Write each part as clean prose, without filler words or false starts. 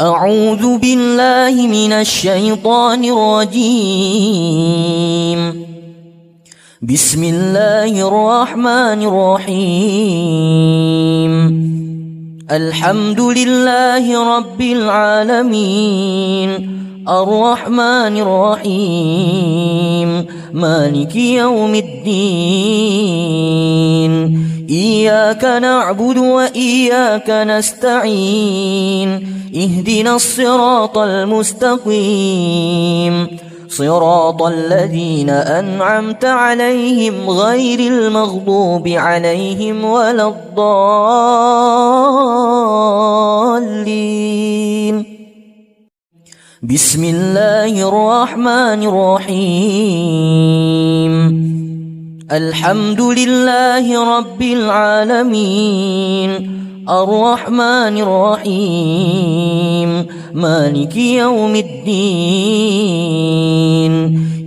أعوذ بالله من الشيطان الرجيم. بسم الله الرحمن الرحيم. الحمد لله رب العالمين، الرحمن الرحيم، مالك يوم الدين. إياك نعبد وإياك نستعين، اهدنا الصراط المستقيم، صراط الذين أنعمت عليهم غير المغضوب عليهم ولا الضالين. بسم الله الرحمن الرحيم. الحمد لله رب العالمين، الرحمن الرحيم، مالك يوم الدين.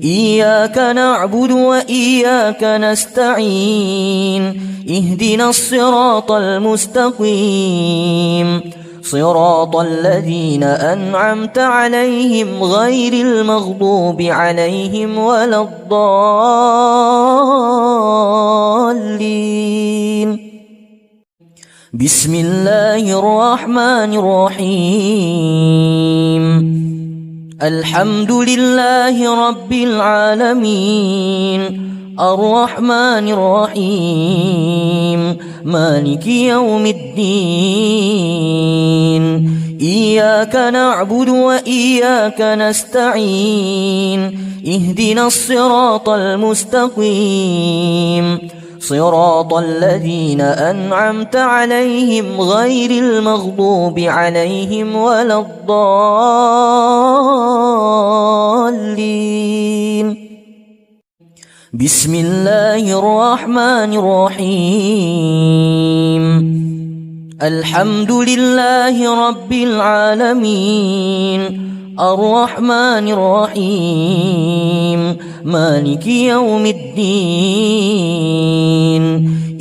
إياك نعبد وإياك نستعين، اهدنا الصراط المستقيم، صراط الذين أنعمت عليهم غير المغضوب عليهم ولا الضالين. بسم الله الرحمن الرحيم. الحمد لله رب العالمين، الرحمن الرحيم، مالك يوم الدين. إياك نعبد وإياك نستعين، اهدنا الصراط المستقيم، صراط الذين أنعمت عليهم غير المغضوب عليهم ولا الضالين. بسم الله الرحمن الرحيم. الحمد لله رب العالمين، الرحمن الرحيم، مالك يوم الدين.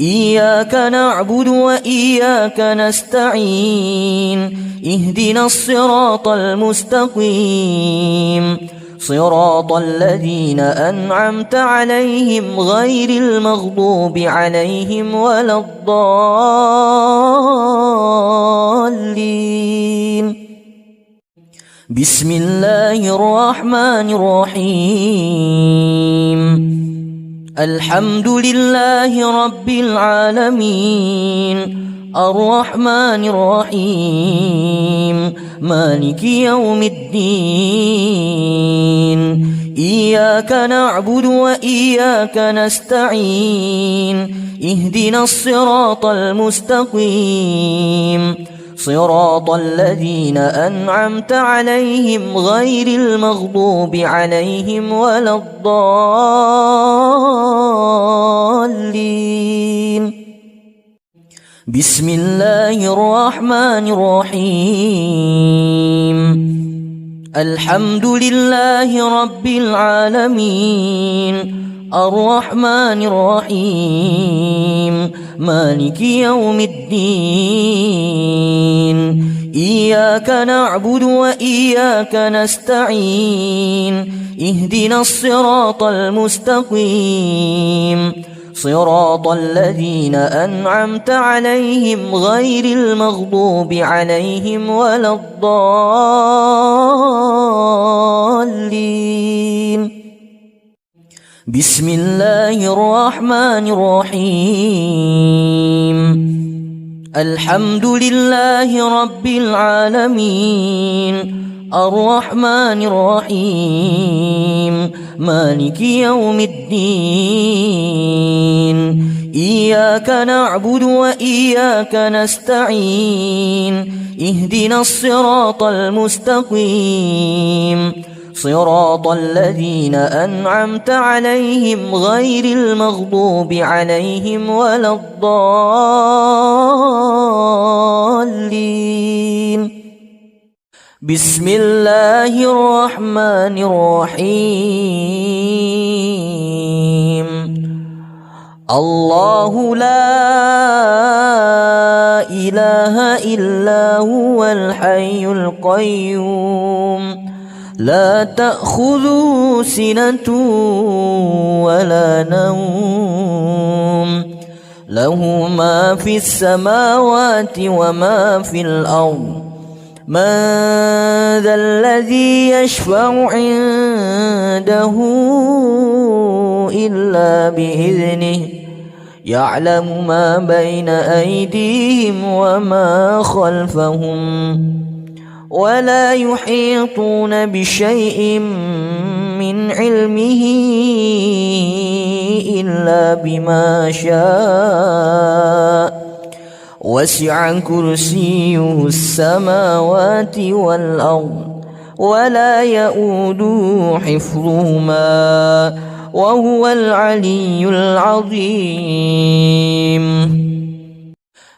إياك نعبد وإياك نستعين، اهدنا الصراط المستقيم، صراط الذين أنعمت عليهم غير المغضوب عليهم ولا الضالين. بسم الله الرحمن الرحيم. الحمد لله رب العالمين، الرحمن الرحيم، مالك يوم الدين. إياك نعبد وإياك نستعين، اهدنا الصراط المستقيم، صراط الذين أنعمت عليهم غير المغضوب عليهم ولا الضالين. بسم الله الرحمن الرحيم. الحمد لله رب العالمين، الرحمن الرحيم، مالك يوم الدين. إياك نعبد وإياك نستعين، اهدنا الصراط المستقيم، صراط الذين أنعمت عليهم غير المغضوب عليهم ولا الضالين. بسم الله الرحمن الرحيم. الحمد لله رب العالمين، الرحمن الرحيم، مالك يوم الدين. إياك نعبد وإياك نستعين، اهدنا الصراط المستقيم، صراط الذين أنعمت عليهم غير المغضوب عليهم ولا الضالين. بسم الله الرحمن الرحيم. الله لا إله إله إلا هو الحي القيوم لا تأخذه سنة ولا نوم له ما في السماوات وما في الأرض من ذا الذي يشفع عنده إلا بإذنه يعلم ما بين أيديهم وما خلفهم ولا يحيطون بشيء من علمه إلا بما شاء وسع كرسيه السماوات والأرض ولا يؤوده حفظهما وهو العلي العظيم.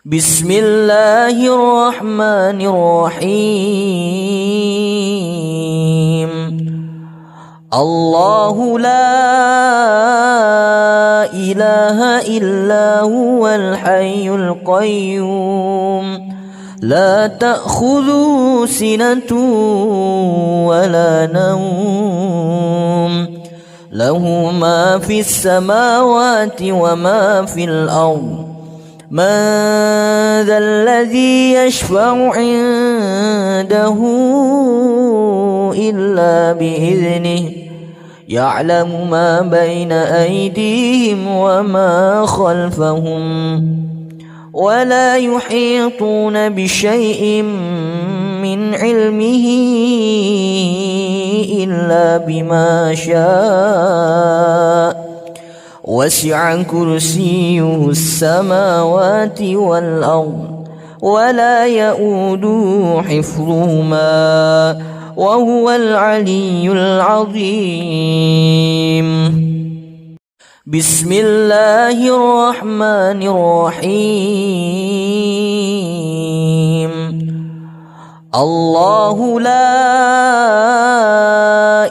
بسم الله الرحمن الرحيم. الله لا إله إلا هو الحي القيوم لا تأخذه سنة ولا نوم له ما في السماوات وما في الأرض من ذا الذي يشفع عنده إلا بإذنه يعلم ما بين أيديهم وما خلفهم ولا يحيطون بشيء من علمه إلا بما شاء وسع كرسيه السماوات والأرض ولا يؤوده حفظهما وهو العلي العظيم. بسم الله الرحمن الرحيم. الله لا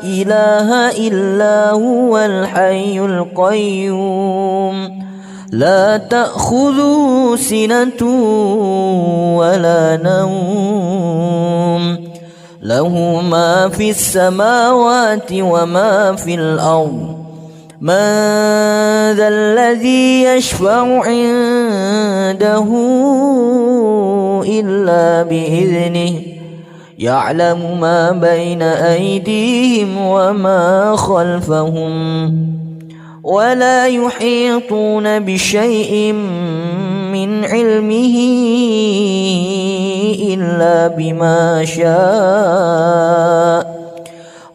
إله إلا هو الحي القيوم لا تأخذه سنة ولا نوم له ما في السماوات وما في الأرض من ذا الذي يشفع عنده إلا بإذنه يعلم ما بين أيديهم وما خلفهم ولا يحيطون بشيء من علمه إلا بما شاء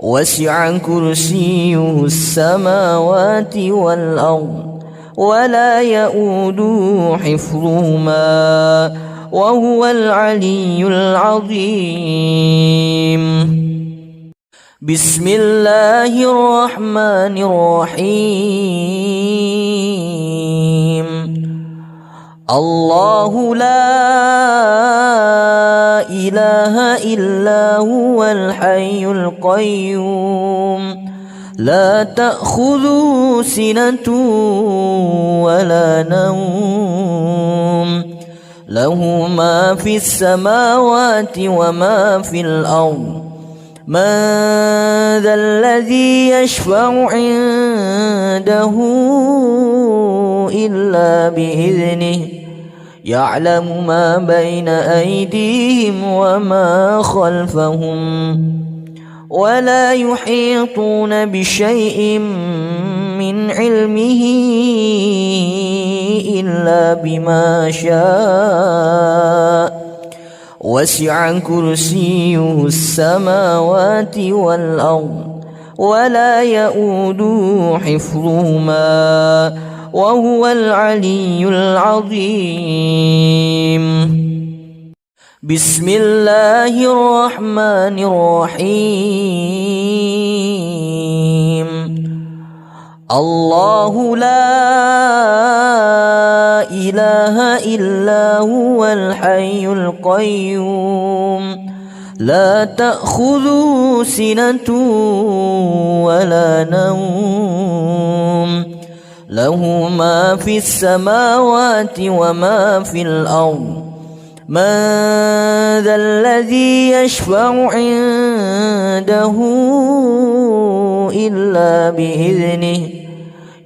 وسع كرسيه السماوات والأرض ولا يؤوده حفظهما وهو العلي العظيم. بسم الله الرحمن الرحيم. الله لا إله إلا هو الحي القيوم لا تأخذه سنة ولا نوم له ما في السماوات وما في الأرض من ذا الذي يشفع عنده إلا بإذنه يعلم ما بين أيديهم وما خلفهم ولا يحيطون بشيء من علمه إلا بما شاء وسع كرسيه السماوات والأرض ولا يؤوده حفظهما وهو العلي العظيم. بسم الله الرحمن الرحيم. الله لا إله إلا هو الحي القيوم لا تأخذه سنة ولا نوم له ما في السماوات وما في الأرض من ذا الذي يشفع عنده إلا بإذنه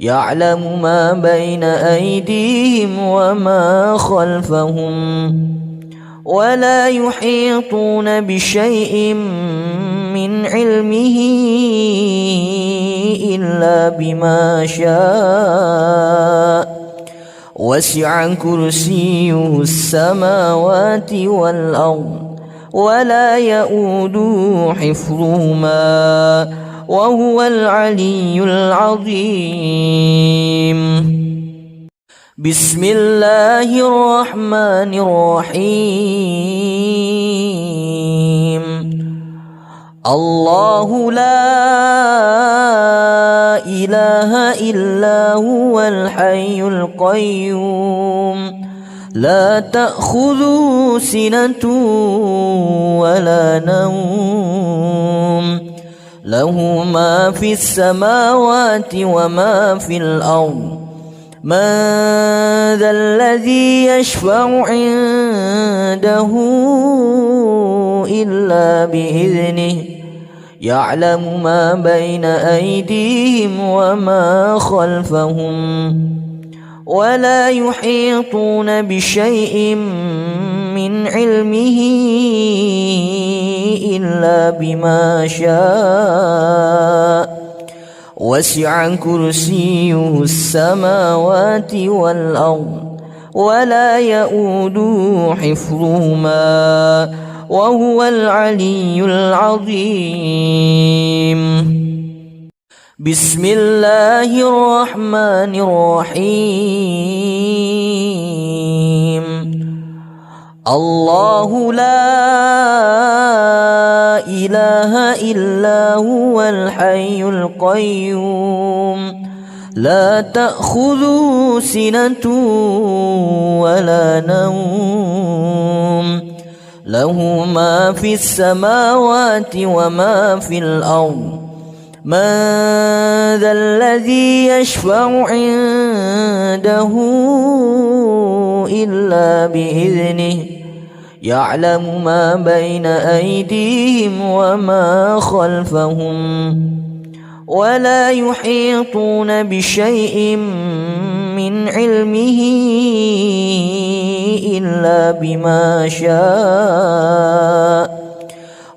يعلم ما بين أيديهم وما خلفهم ولا يحيطون بشيء من علمه إلا بما شاء وسع كرسيه السماوات والأرض ولا يؤوده حفظهما وهو العلي العظيم. بسم الله الرحمن الرحيم. الله لا إله إلا هو الحي القيوم لا تأخذه سنة ولا نوم له ما في السماوات وما في الأرض من ذا الذي يشفع عنده إلا بإذنه يعلم ما بين أيديهم وما خلفهم ولا يحيطون بشيء من علمه إلا بما شاء وسع كرسيه السماوات والأرض ولا يؤوده حفظهما وهو العلي العظيم. بسم الله الرحمن الرحيم. الله لا إله إلا هو الحي القيوم لا تأخذه سنة ولا نوم له ما في السماوات وما في الأرض من ذا الذي يشفع عنده إلا بإذنه يعلم ما بين أيديهم وما خلفهم ولا يحيطون بشيء من علمه إلا بما شاء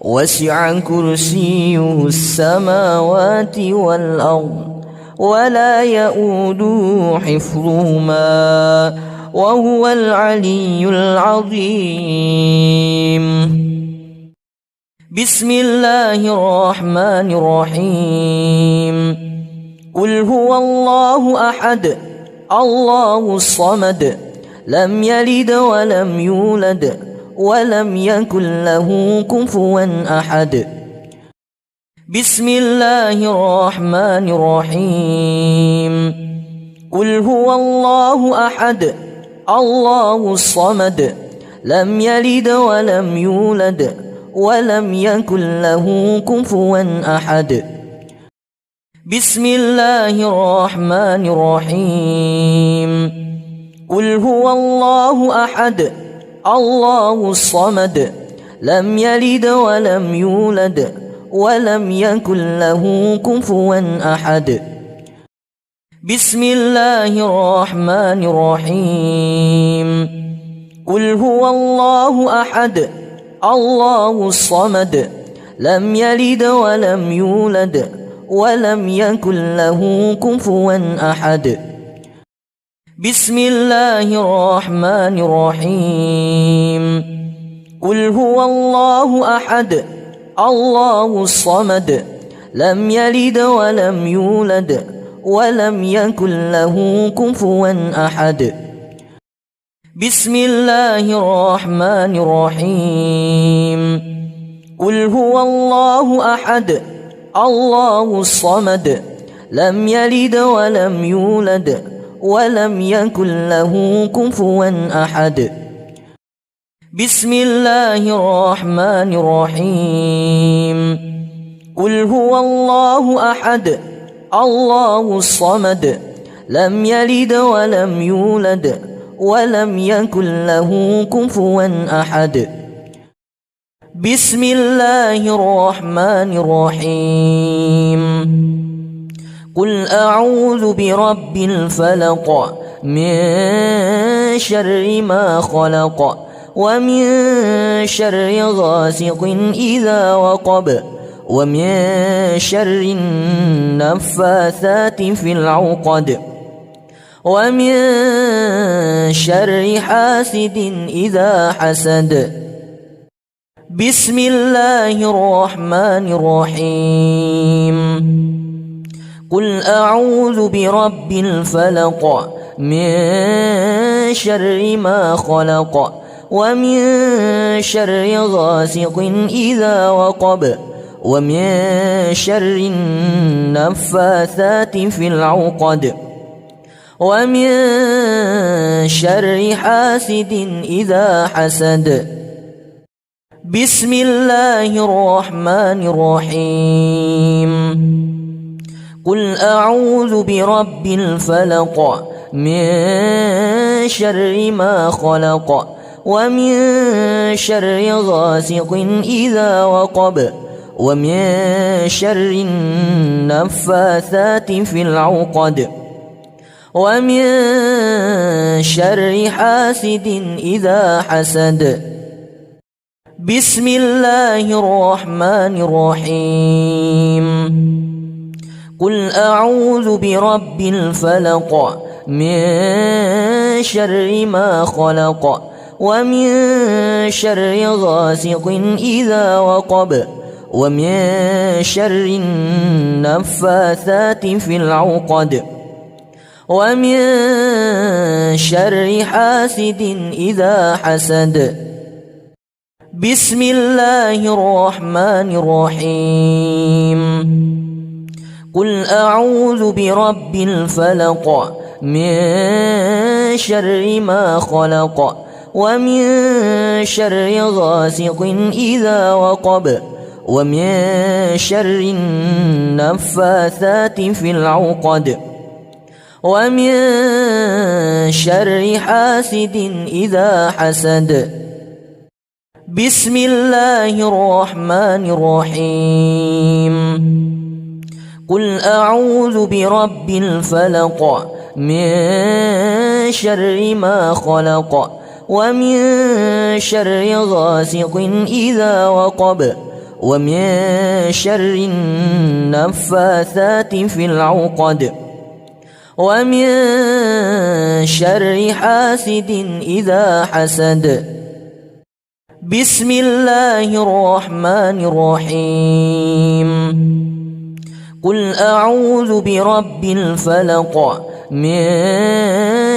وسع كرسيه السماوات والأرض ولا يؤوده حفظهما وهو العلي العظيم. بسم الله الرحمن الرحيم. قل هو الله أحد الله الصمد لم يلد ولم يولد ولم يكن له كفوا أحد. بسم الله الرحمن الرحيم. قل هو الله أحد الله الصمد لم يلد ولم يولد ولم يكن له كفوا أحد. بسم الله الرحمن الرحيم. قل هو الله أحد الله الصمد لم يلد ولم يولد ولم يكن له كفوا أحد. بسم الله الرحمن الرحيم. قل هو الله أحد الله الصمد لم يلد ولم يولد ولم يكن له كفوا أحد. بسم الله الرحمن الرحيم. قل هو الله أحد الله الصمد لم يلد ولم يولد ولم يكن له كفوا أحد. بسم الله الرحمن الرحيم. قل هو الله أحد الله الصمد لم يلد ولم يولد ولم يكن له كفوا أحد. بسم الله الرحمن الرحيم. قل هو الله أحد الله الصمد لم يلد ولم يولد ولم يكن له كفوا أحد. بسم الله الرحمن الرحيم. قل أعوذ برب الفلق من شر ما خلق ومن شر غاسق إذا وقب ومن شر النفاثات في العقد ومن شر حاسد إذا حسد. بسم الله الرحمن الرحيم. قل أعوذ برب الفلق من شر ما خلق ومن شر غاسق إذا وقب ومن شر النفاثات في العقد ومن شر حاسد إذا حسد. بسم الله الرحمن الرحيم. قل أعوذ برب الفلق من شر ما خلق ومن شر غاسق إذا وقب ومن شر النفاثات في العقد ومن شر حاسد إذا حسد. بسم الله الرحمن الرحيم. قل أعوذ برب الفلق من شر ما خلق ومن شر غاسق إذا وقب ومن شر النفاثات في العقد ومن شر حاسد إذا حسد. بسم الله الرحمن الرحيم. قل أعوذ برب الفلق من شر ما خلق ومن شر غاسق إذا وقب ومن شر النفاثات في العقد ومن شر حاسد إذا حسد. بسم الله الرحمن الرحيم. قل أعوذ برب الفلق من شر ما خلق ومن شر غاسق إذا وقب ومن شر النفاثات في العقد ومن شر حاسد إذا حسد. بسم الله الرحمن الرحيم. قل أعوذ برب الفلق من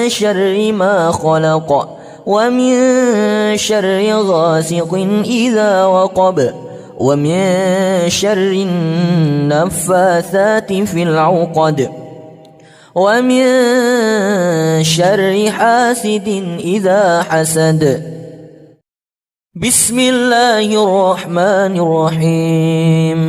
شر ما خلق ومن شر غاسق إذا وقب ومن شر النفاثات في العقد ومن شر حاسد إذا حسد. بسم الله الرحمن الرحيم.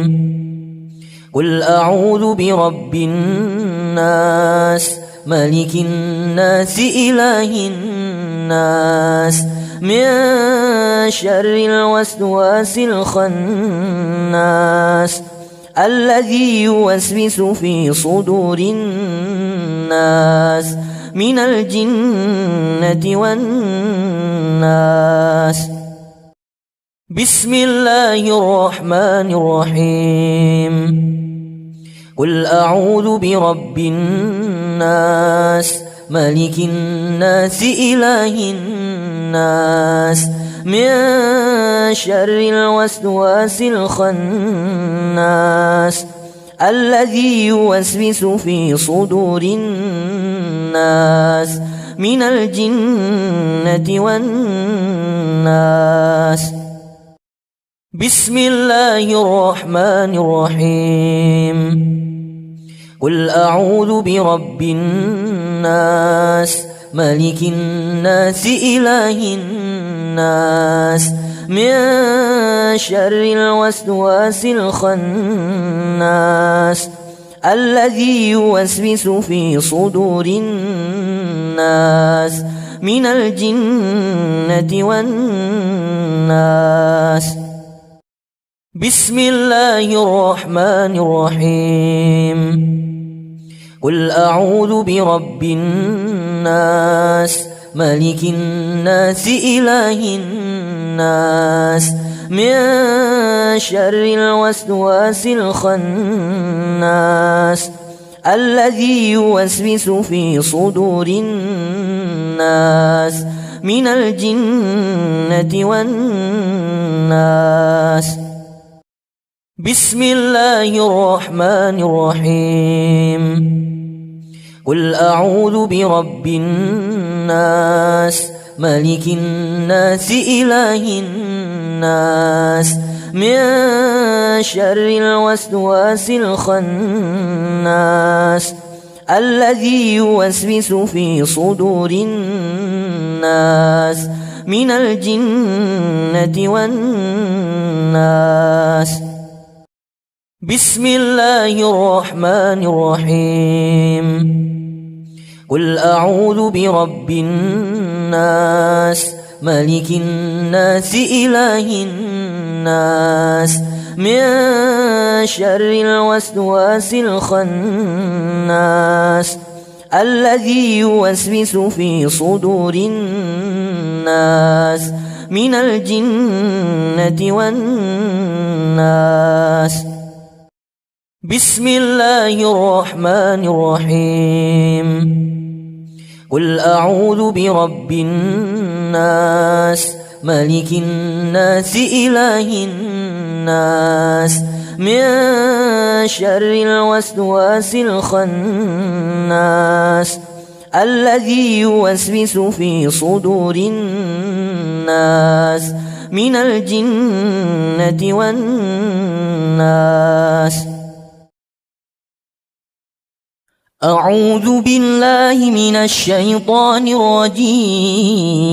قل أعوذ برب الناس ملك الناس إله الناس من شر الوسواس الخناس الذي يوسوس في صدور الناس من الجنة والناس. بسم الله الرحمن الرحيم. قل أعوذ برب الناس ملك الناس إله الناس من شر الوسواس الخناس الذي يوسوس في صدور الناس من الجنة والناس. بسم الله الرحمن الرحيم. قل أعوذ برب الناس ملك الناس إله الناس من شر الوسواس الخناس الذي يوسوس في صدور الناس من الجنة والناس. بسم الله الرحمن الرحيم. قل أعوذ برب الناس ملك الناس إله الناس من شر الوسواس الخناس الذي يوسوس في صدور الناس من الجنة والناس. بسم الله الرحمن الرحيم. قل أعوذ برب الناس ملك الناس إله الناس من شر الوسواس الخناس الذي يوسوس في صدور الناس من الجنة والناس. بسم الله الرحمن الرحيم. قل أعوذ برب الناس ملك الناس إله الناس من شر الوسواس الخناس الذي يوسوس في صدور الناس من الجنة والناس. بسم الله الرحمن الرحيم. قل أعوذ برب الناس ملك الناس إله الناس من شر الوسواس الخناس الذي يوسوس في صدور الناس من الجنة والناس. أعوذ بالله من الشيطان الرجيم.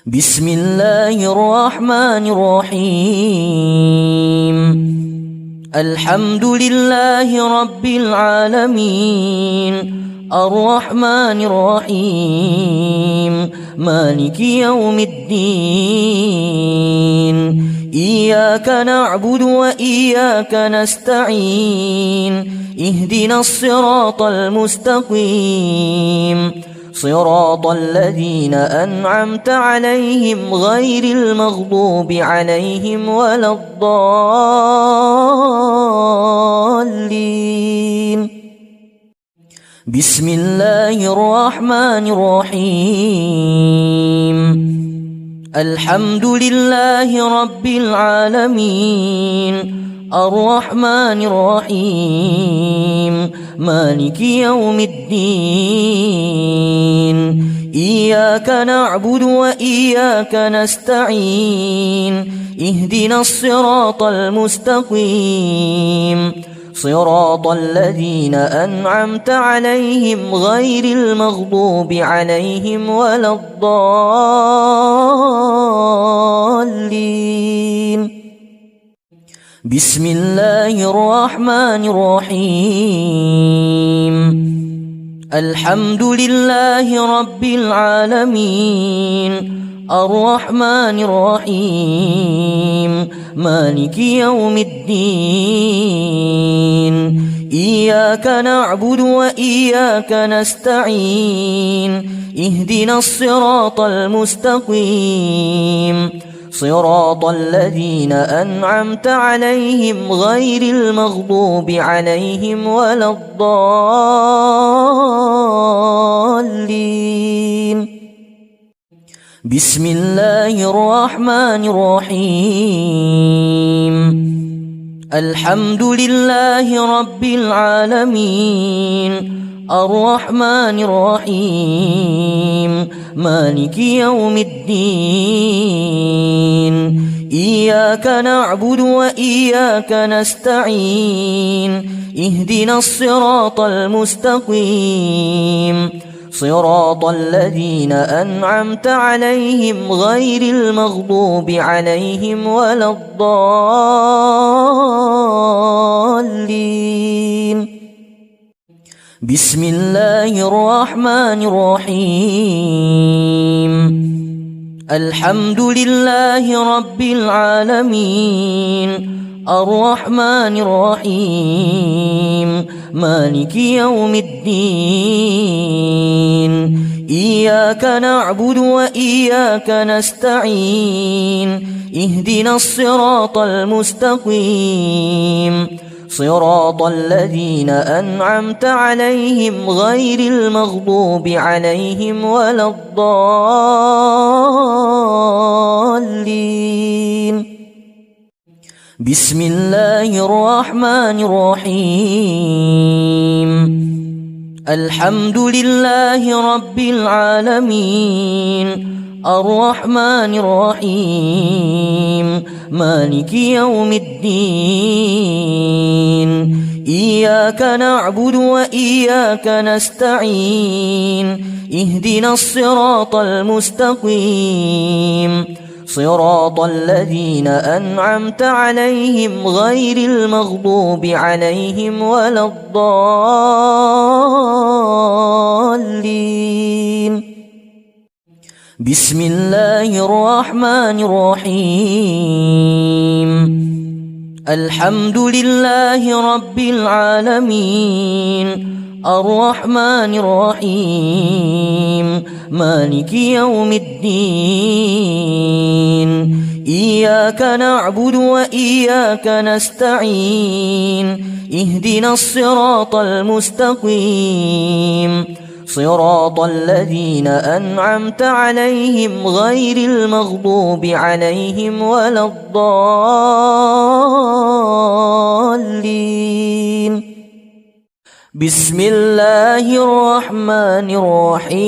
بسم الله الرحمن الرحيم. الحمد لله رب العالمين الرحمن الرحيم مالك يوم الدين. إياك نعبد وإياك نستعين. اهدنا الصراط المستقيم صراط الذين أنعمت عليهم غير المغضوب عليهم ولا الضالين. بسم الله الرحمن الرحيم. الحمد لله رب العالمين الرحمن الرحيم مالك يوم الدين. إياك نعبد وإياك نستعين. اهدنا الصراط المستقيم صراط الذين أنعمت عليهم غير المغضوب عليهم ولا الضالين. بسم الله الرحمن الرحيم. الحمد لله رب العالمين الرحمن الرحيم مالك يوم الدين. إياك نعبد وإياك نستعين. اهدنا الصراط المستقيم صراط الذين أنعمت عليهم غير المغضوب عليهم ولا الضالين. بسم الله الرحمن الرحيم. الحمد لله رب العالمين الرحمن الرحيم مالك يوم الدين. إياك نعبد وإياك نستعين. اهدنا الصراط المستقيم صراط الذين أنعمت عليهم غير المغضوب عليهم ولا الضالين. بسم الله الرحمن الرحيم الحمد لله رب العالمين الرحمن الرحيم مالك يوم الدين إياك نعبد وإياك نستعين اهدنا الصراط المستقيم صراط الذين أنعمت عليهم غير المغضوب عليهم ولا الضالين بسم الله الرحمن الرحيم الحمد لله رب العالمين الرحمن الرحيم مالك يوم الدين إياك نعبد وإياك نستعين اهدنا الصراط المستقيم صراط الذين أنعمت عليهم غير المغضوب عليهم ولا الضالين بسم الله الرحمن الرحيم الحمد لله رب العالمين الرحمن الرحيم مالك يوم الدين إياك نعبد وإياك نستعين اهدنا الصراط المستقيم صراط الذين أنعمت عليهم غير المغضوب عليهم ولا الضالين بسم الله الرحمن الرحيم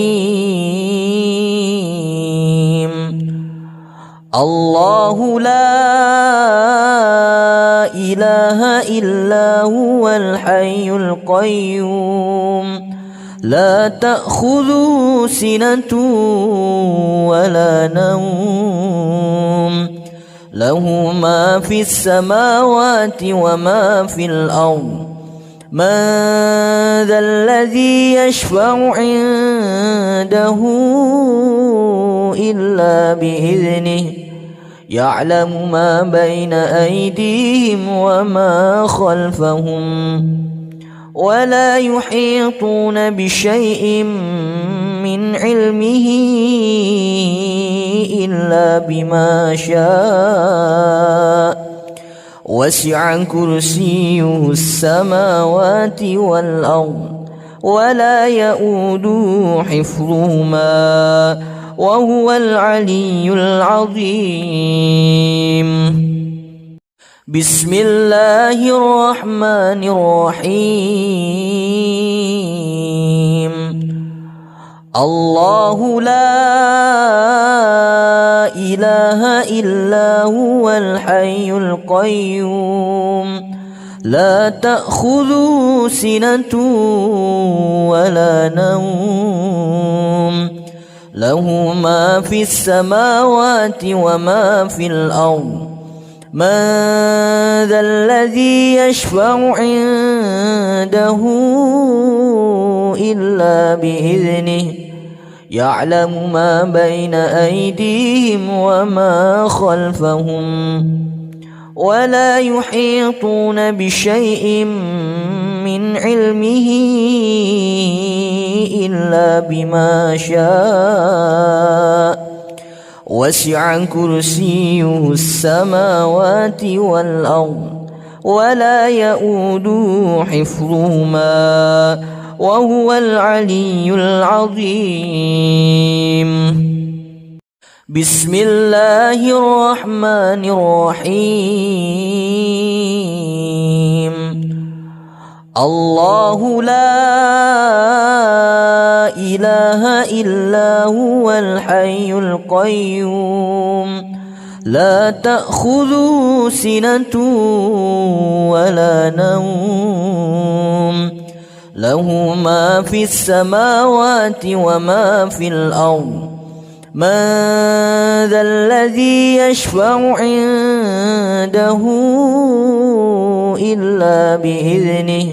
الله لا إله إلا هو الحي القيوم لا تأخذه سنة ولا نوم له ما في السماوات وما في الأرض من ذا الذي يشفع عنده إلا بإذنه يعلم ما بين أيديهم وما خلفهم ولا يحيطون بشيء من علمه إلا بما شاء وسع كرسيه السماوات والأرض ولا يؤوده حفظهما وهو العلي العظيم بسم الله الرحمن الرحيم الله لا إله إلا هو الحي القيوم لا تأخذه سنة ولا نوم له ما في السماوات وما في الأرض من ذا الذي يشفع عنده إلا بإذنه يعلم ما بين أيديهم وما خلفهم ولا يحيطون بشيء من علمه إلا بما شاء وسع كرسيه السماوات والأرض ولا يؤوده حفظهما وهو العلي العظيم بسم الله الرحمن الرحيم الله لا إله إلا هو الحي القيوم لا تأخذه سنة ولا نوم له ما في السماوات وما في الأرض من ذا الذي يشفع عنده إلا بإذنه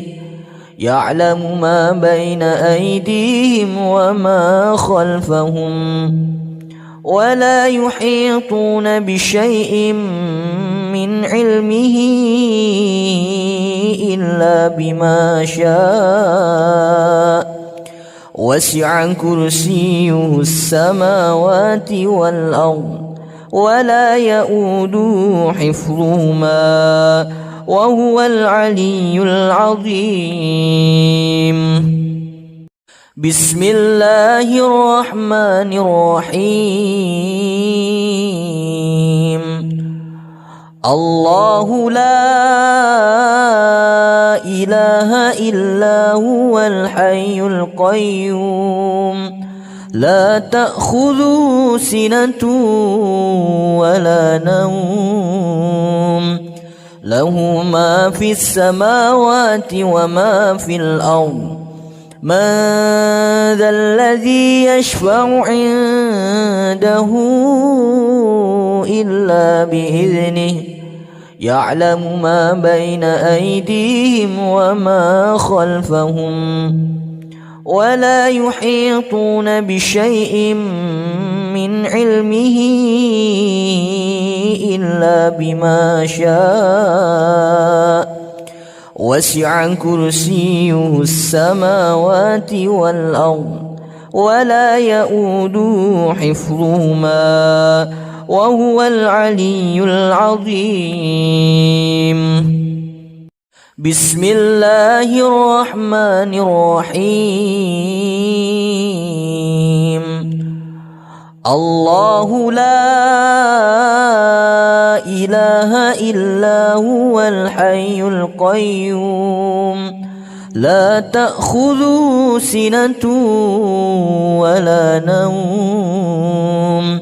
يعلم ما بين أيديهم وما خلفهم ولا يحيطون بشيء من علمه إلا بما شاء وسع كرسيه السماوات والأرض ولا يؤوده حفظهما وهو العلي العظيم. بسم الله الرحمن الرحيم. الله لا إله إلا هو الحي القيوم لا تأخذه سنة ولا نوم له ما في السماوات وما في الأرض من ذا الذي يشفع عنده إلا بإذنه يعلم ما بين أيديهم وما خلفهم ولا يحيطون بشيء من علمه إلا بما شاء وسع كرسيه السماوات والأرض ولا يؤوده حفظهما وهو العلي العظيم. بسم الله الرحمن الرحيم. الله لا إله إلا هو الحي القيوم لا تأخذه سنة ولا نوم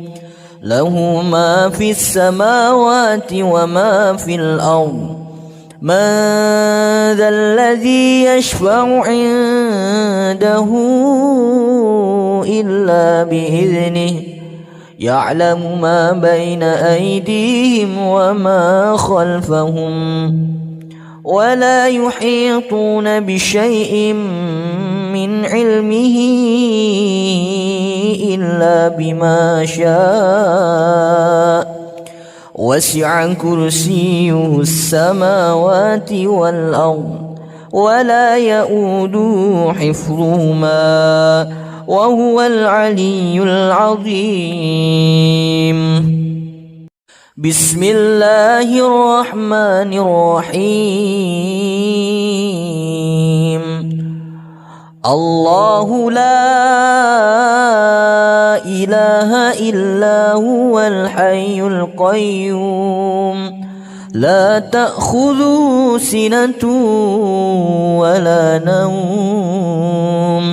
له ما في السماوات وما في الأرض من ذا الذي يشفع عنده إلا بإذنه يعلم ما بين أيديهم وما خلفهم ولا يحيطون بشيء من علمه إلا بما شاء وسع كرسيه السماوات والأرض ولا يؤوده حفظهما وهو العلي العظيم. بسم الله الرحمن الرحيم. الله لا إله إلا هو الحي القيوم لا تأخذه سنة ولا نوم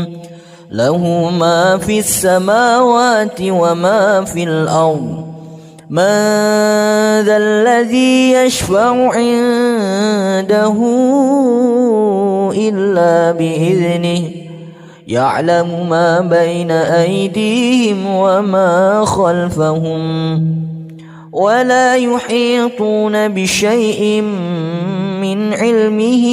له ما في السماوات وما في الأرض من ذا الذي يشفع عنده إلا بإذنه يعلم ما بين أيديهم وما خلفهم ولا يحيطون بشيء من علمه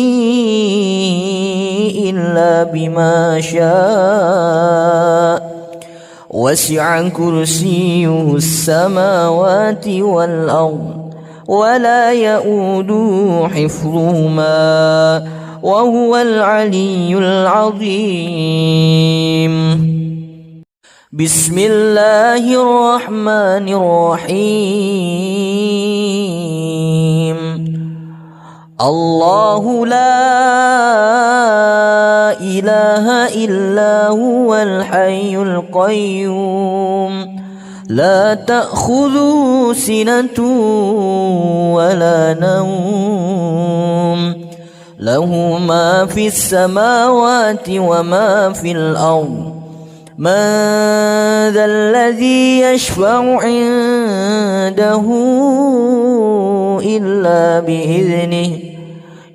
إلا بما شاء وسع كرسيه السماوات والأرض ولا يؤوده حفظهما وهو العلي العظيم. بسم الله الرحمن الرحيم. الله لا إله إلا هو الحي القيوم لا تأخذه سنة ولا نوم له ما في السماوات وما في الأرض من ذا الذي يشفع عنده إلا بإذنه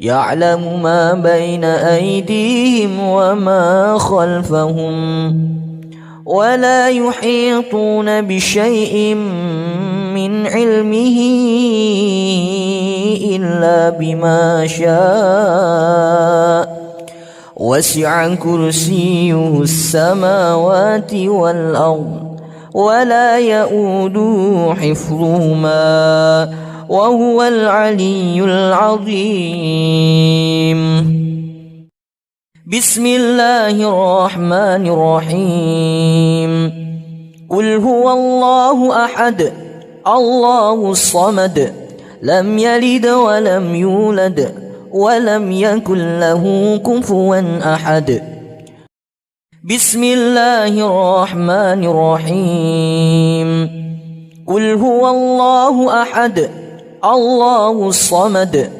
يعلم ما بين أيديهم وما خلفهم ولا يحيطون بشيء من علمه إلا بما شاء وسع كرسيه السماوات والأرض ولا يؤوده حفظهما وهو العلي العظيم. بسم الله الرحمن الرحيم. قل هو الله أحد الله الصمد لم يلد ولم يولد ولم يكن له كفوا أحد. بسم الله الرحمن الرحيم. قل هو الله أحد الله الصمد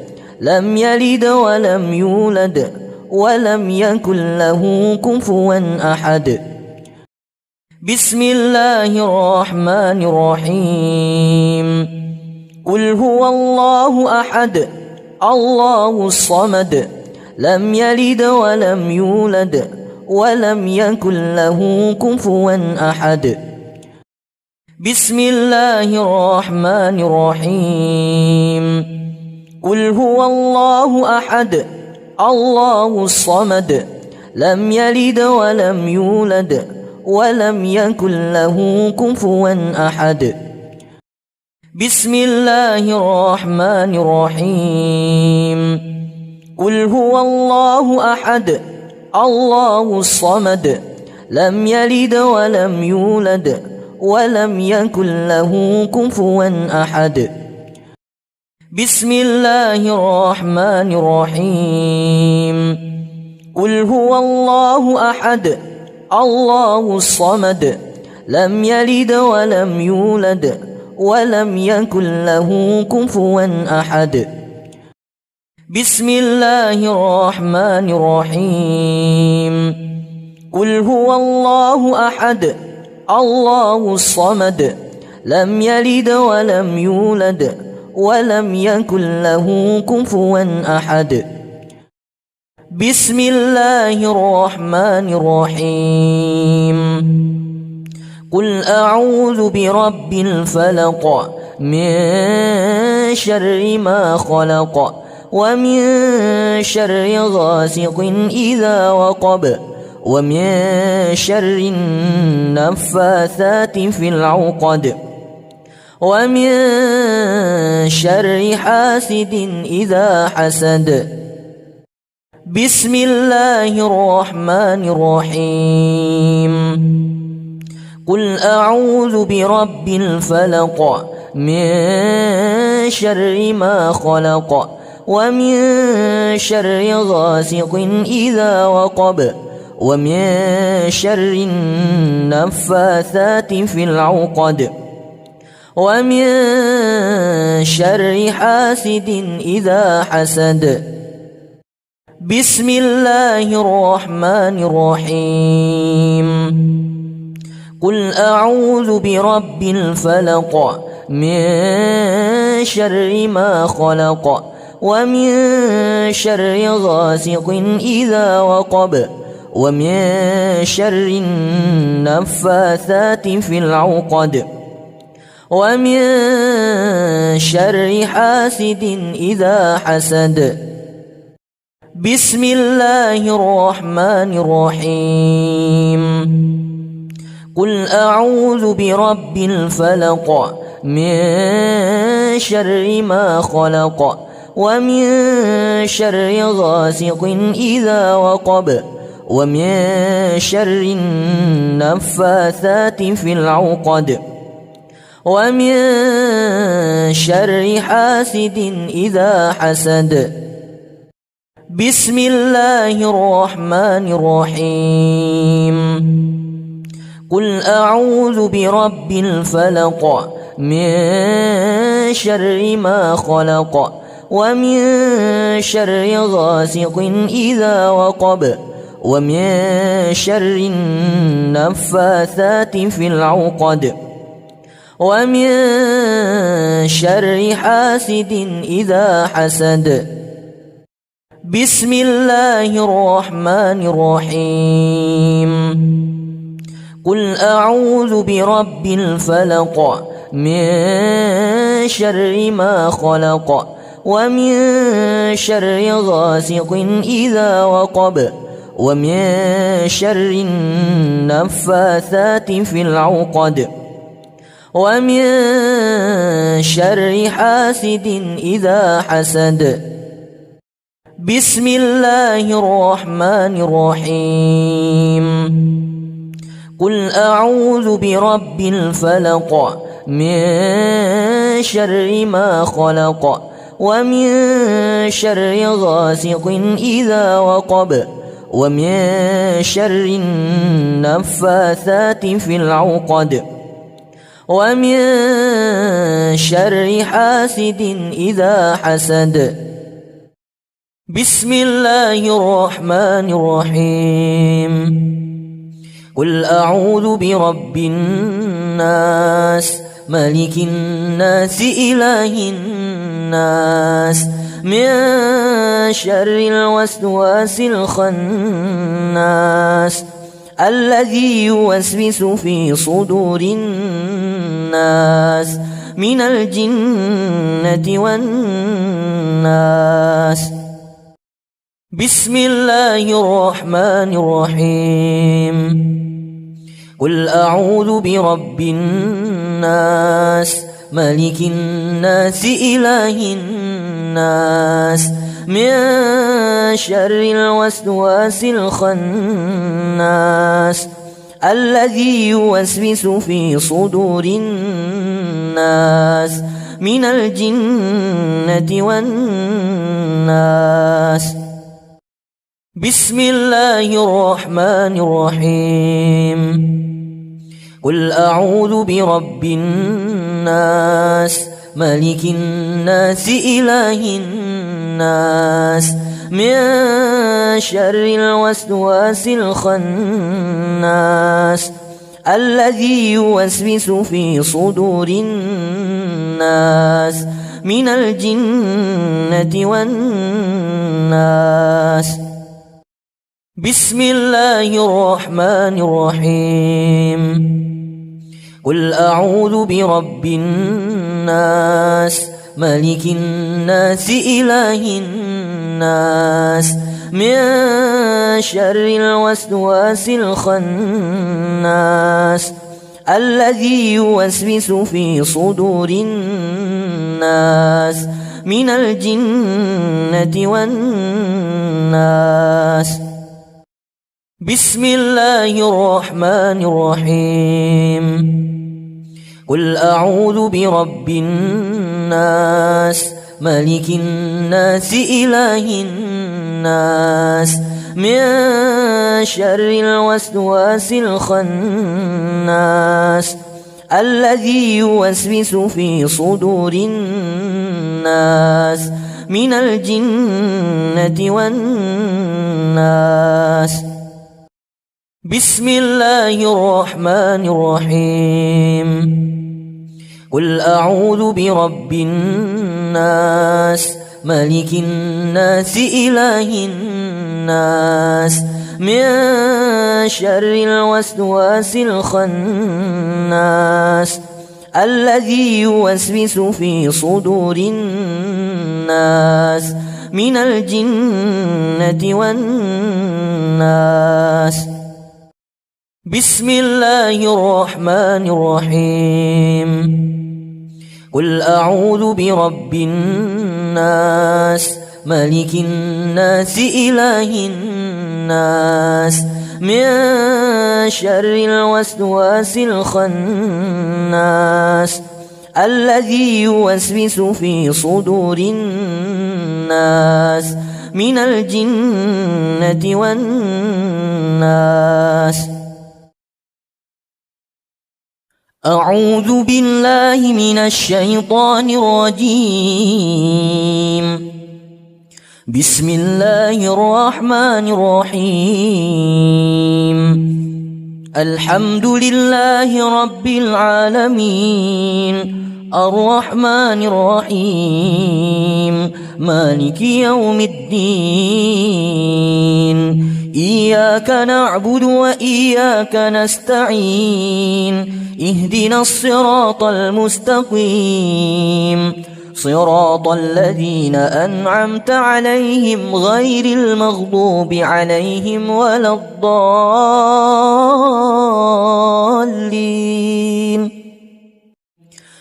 لم يلد ولم يولد ولم يكن له كفوا أحد. بسم الله الرحمن الرحيم. قل هو الله أحد الله الصمد لم يلد ولم يولد ولم يكن له كفوا أحد. بسم الله الرحمن الرحيم. قل هو الله أحد الله الصمد لم يلد ولم يولد ولم يكن له كفوا أحد. بسم الله الرحمن الرحيم. قل هو الله أحد الله الصمد لم يلد ولم يولد ولم يكن له كفوا أحد. بسم الله الرحمن الرحيم. قل هو الله أحد الله الصمد لم يلد ولم يولد ولم يكن له كفوا أحد. بسم الله الرحمن الرحيم. قل هو الله أحد الله الصمد لم يلد ولم يولد ولم يكن له كفوا أحد. بسم الله الرحمن الرحيم. قل أعوذ برب الفلق من شر ما خلق ومن شر غاسق إذا وقب ومن شر النفاثات في العقد ومن شر حاسد إذا حسد. بسم الله الرحمن الرحيم. قل أعوذ برب الفلق من شر ما خلق ومن شر غاسق إذا وقب ومن شر النفاثات في العقد ومن شر حاسد إذا حسد. بسم الله الرحمن الرحيم. قل أعوذ برب الفلق من شر ما خلق ومن شر غاسق إذا وقب ومن شر النفاثات في العقد ومن شر حاسد إذا حسد. بسم الله الرحمن الرحيم. قل أعوذ برب الفلق من شر ما خلق ومن شر غاسق إذا وقب ومن شر النفاثات في العقد ومن شر حاسد إذا حسد. بسم الله الرحمن الرحيم. قل أعوذ برب الفلق من شر ما خلق ومن شر غاسق إذا وقب ومن شر النفاثات في العقد ومن شر حاسد إذا حسد. بسم الله الرحمن الرحيم. قل أعوذ برب الفلق من شر ما خلق ومن شر غاسق إذا وقب ومن شر النفاثات في العقد ومن شر حاسد إذا حسد بسم الله الرحمن الرحيم قل أعوذ برب الفلق من شر ما خلق ومن شر غاسق إذا وقب ومن شر النفاثات في العقد ومن شر حاسد إذا حسد بسم الله الرحمن الرحيم قل أعوذ برب الناس ملك الناس إله الناس من شر الوسواس الخناس الذي يوسوس في صدور الناس من الجنة والناس بسم الله الرحمن الرحيم قل أعوذ برب الناس ملك الناس إله الناس من شر الوسواس الخناس الذي يوسوس في صدور الناس من الجنة والناس بسم الله الرحمن الرحيم قل أعوذ برب الناس ملك الناس إله الناس من شر الوسواس الخناس الذي يوسوس في صدور الناس من الجنة والناس بسم الله الرحمن الرحيم قل أعوذ برب الناس ملك الناس إله الناس من شر الوسواس الخناس الذي يوسوس في صدور الناس من الجنة والناس بسم الله الرحمن الرحيم قل أعوذ برب الناس ملك الناس إله الناس من شر الوسواس الخناس الذي يوسوس في صدور الناس من الجنة والناس بسم الله الرحمن الرحيم قل أعوذ برب الناس ملك الناس إله الناس من شر الوسواس الخناس الذي يوسوس في صدور الناس من الجنة والناس بسم الله الرحمن الرحيم قل أعوذ برب الناس ملك الناس إله الناس من شر الوسواس الخناس الذي يوسوس في صدور الناس من الجنة والناس أعوذ بالله من الشيطان الرجيم بسم الله الرحمن الرحيم الحمد لله رب العالمين الرحمن الرحيم مالك يوم الدين إياك نعبد وإياك نستعين اهدنا الصراط المستقيم صراط الذين أنعمت عليهم غير المغضوب عليهم ولا الضالين.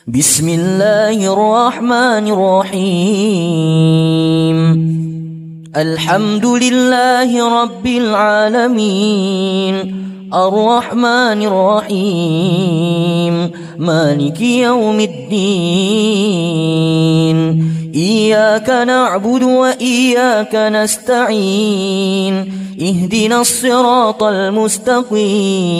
بسم الله الرحمن الرحيم. الحمد لله رب العالمين الرحمن الرحيم مالك يوم الدين. إياك نعبد وإياك نستعين. اهدنا الصراط المستقيم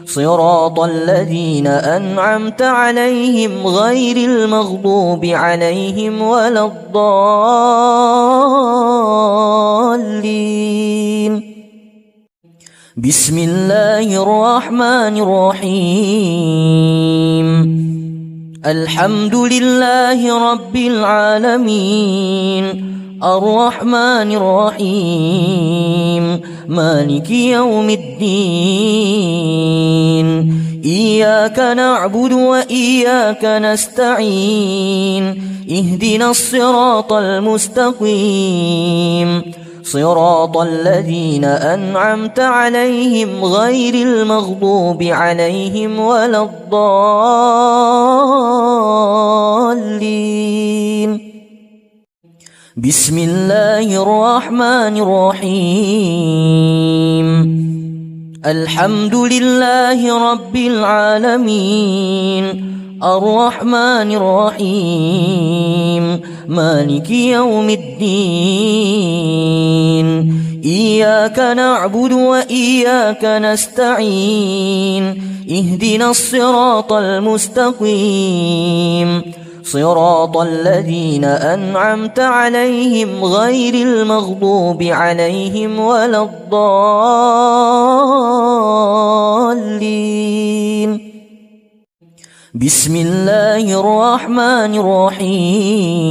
صراط الذين أنعمت عليهم غير المغضوب عليهم ولا الضالين. بسم الله الرحمن الرحيم. الحمد لله رب العالمين الرحمن الرحيم مالك يوم الدين. إياك نعبد وإياك نستعين. اهدنا الصراط المستقيم صراط الذين أنعمت عليهم غير المغضوب عليهم ولا الضالين. بسم الله الرحمن الرحيم. الحمد لله رب العالمين الرحمن الرحيم مالك يوم الدين. إياك نعبد وإياك نستعين. اهدنا الصراط المستقيم صراط الذين أنعمت عليهم غير المغضوب عليهم ولا الضالين. بسم الله الرحمن الرحيم.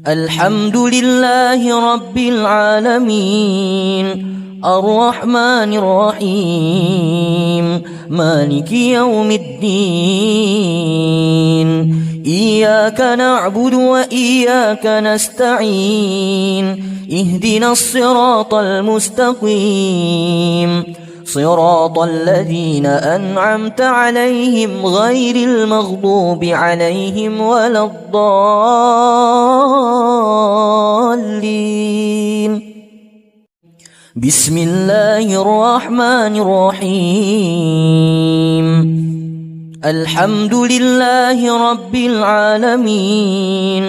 الحمد لله رب العالمين الرحمن الرحيم مالك يوم الدين. إياك نعبد وإياك نستعين. اهدنا الصراط المستقيم صراط الذين أنعمت عليهم غير المغضوب عليهم ولا الضالين. بسم الله الرحمن الرحيم. الحمد لله رب العالمين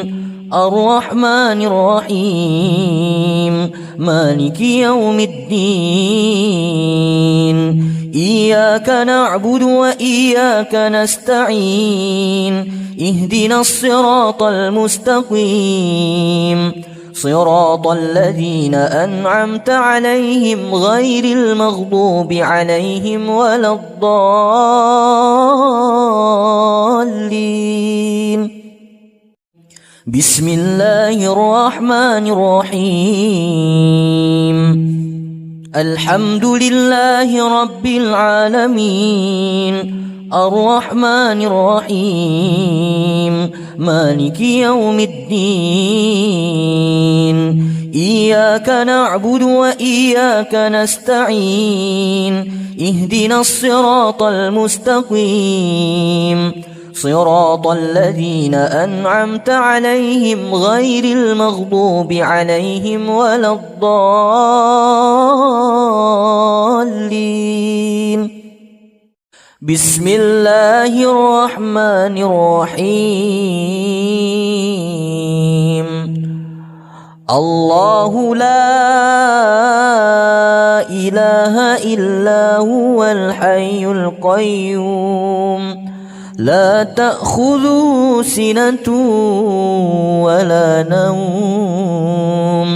الرحمن الرحيم مالك يوم الدين. إياك نعبد وإياك نستعين. اهدنا الصراط المستقيم صراط الذين أنعمت عليهم غير المغضوب عليهم ولا الضالين. بسم الله الرحمن الرحيم. الحمد لله رب العالمين الرحمن الرحيم مالك يوم الدين. إياك نعبد وإياك نستعين. اهدنا الصراط المستقيم صراط الذين أنعمت عليهم غير المغضوب عليهم ولا الضالين. بسم الله الرحمن الرحيم. الله لا إله إلا هو الحي القيوم لا تأخذه سنة ولا نوم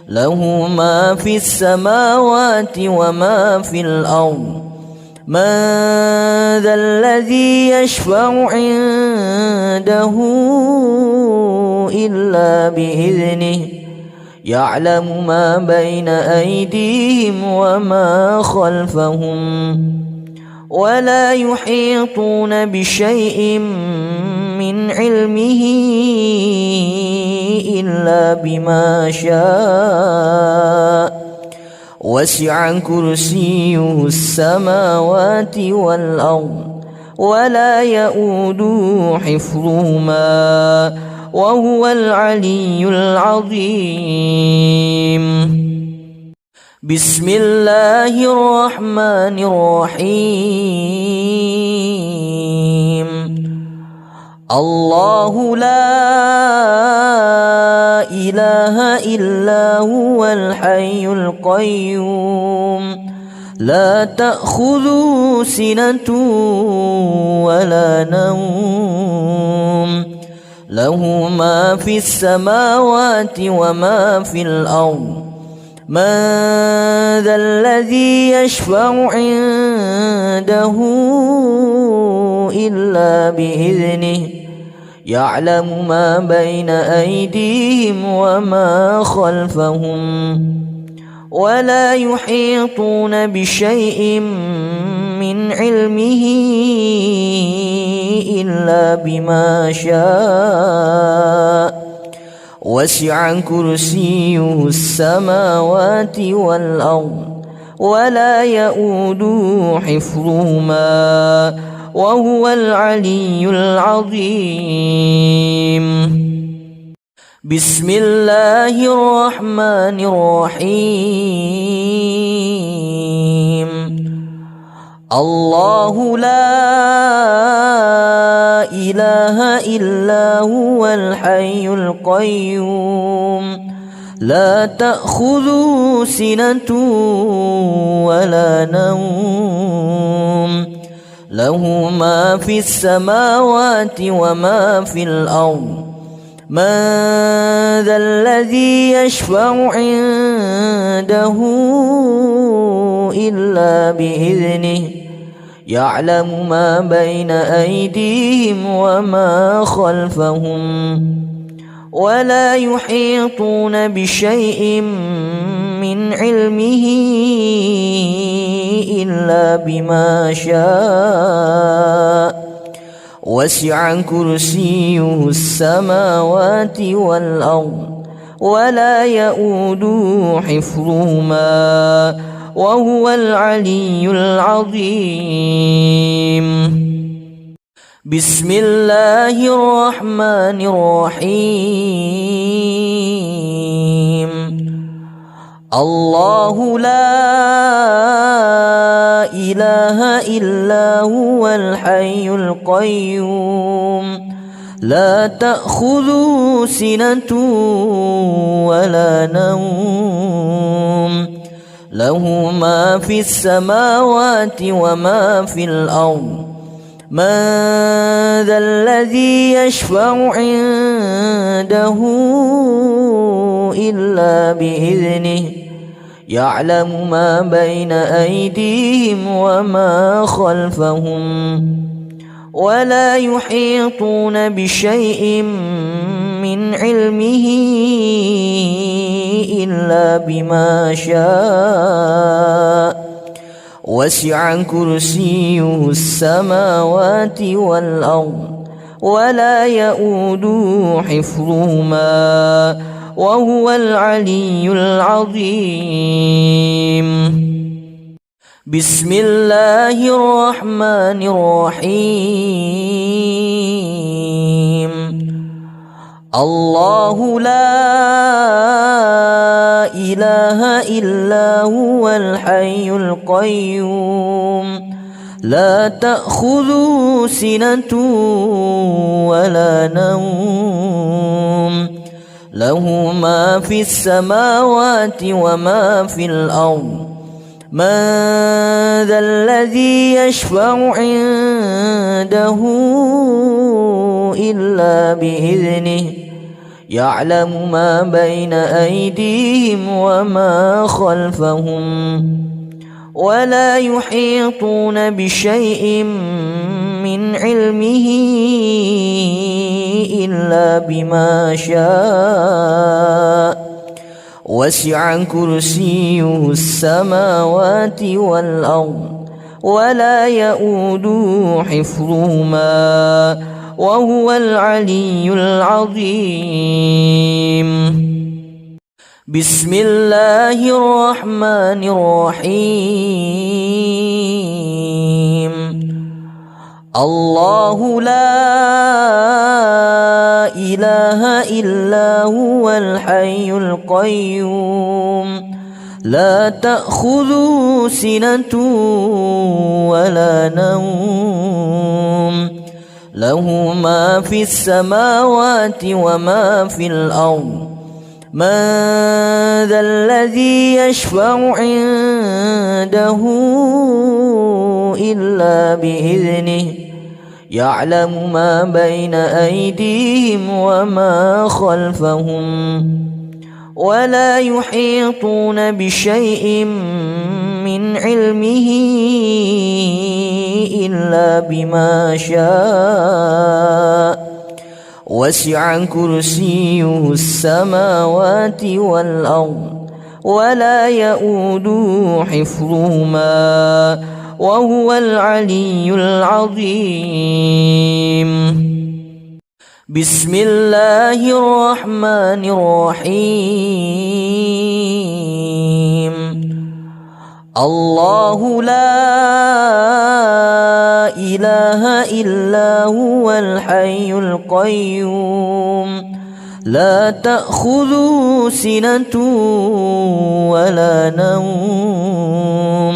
له ما في السماوات وما في الأرض من ذا الذي يشفع عنده إلا بإذنه يعلم ما بين أيديهم وما خلفهم ولا يحيطون بشيء من علمه إلا بما شاء وسع كرسيه السماوات والأرض ولا يؤوده حفظهما وهو العلي العظيم. بسم الله الرحمن الرحيم. الله لا إله إلا هو الحي القيوم لا تأخذه سنة ولا نوم له ما في السماوات وما في الأرض من ذا الذي يشفع عنده إلا بإذنه يعلم ما بين أيديهم وما خلفهم ولا يحيطون بشيء من علمه إلا بما شاء وسع كرسيه السماوات والأرض ولا يؤوده حفظهما وهو العلي العظيم. بسم الله الرحمن الرحيم. الله لا إله إلا هو الحي القيوم لا تأخذه سنة ولا نوم له ما في السماوات وما في الأرض من ذا الذي يشفع عنده إلا بإذنه يعلم ما بين أيديهم وما خلفهم ولا يحيطون بشيء من علمه إلا بما شاء وسع كرسيه السماوات والأرض ولا يؤوده حفظهما وهو العلي العظيم. بسم الله الرحمن الرحيم. الله لا إله إلا هو الحي القيوم لا تأخذه سنة ولا نوم له ما في السماوات وما في الأرض من ذا الذي يشفع عنده إلا بإذنه يعلم ما بين أيديهم وما خلفهم ولا يحيطون بشيء من علمه إلا بما شاء وسع كرسيه السماوات والأرض ولا يؤوده حفظهما وهو العلي العظيم. بسم الله الرحمن الرحيم. الله لا إله إلا هو الحي القيوم لا تأخذه سنة ولا نوم له ما في السماوات وما في الأرض من ذا الذي يشفع عنده إلا بإذنه يعلم ما بين أيديهم وما خلفهم ولا يحيطون بشيء من علمه إلا بما شاء وسع كرسيه السماوات والأرض ولا يؤوده حفظهما وهو العلي العظيم. بسم الله الرحمن الرحيم. الله لا إله إلا هو الحي القيوم لا تأخذه سنة ولا نوم له ما في السماوات وما في الأرض من ذا الذي يشفع عنده إلا بإذنه يعلم ما بين أيديهم وما خلفهم ولا يحيطون بشيء من علمه إلا بما شاء وسع كرسيه السماوات والأرض ولا يؤوده حفظهما وهو العلي العظيم. بسم الله الرحمن الرحيم. الله لا إله إلا هو الحي القيوم لا تأخذه سنة ولا نوم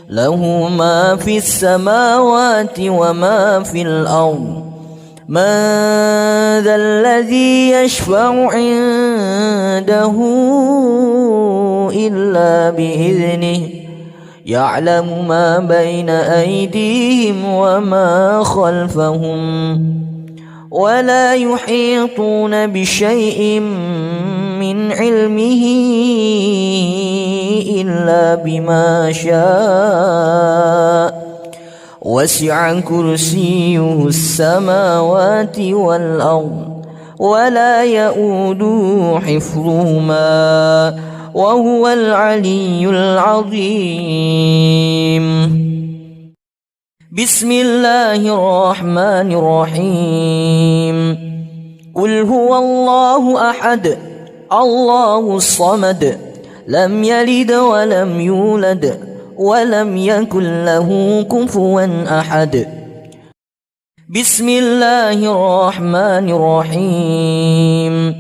له ما في السماوات وما في الأرض من ذا الذي يشفع عنده إلا بإذنه يعلم ما بين أيديهم وما خلفهم ولا يحيطون بشيء من علمه إلا بما شاء وسع كرسيه السماوات والأرض ولا يؤوده حفظهما وهو العلي العظيم. بسم الله الرحمن الرحيم. قل هو الله أحد الله الصمد لم يلد ولم يولد ولم يكن له كفوا أحد. بسم الله الرحمن الرحيم.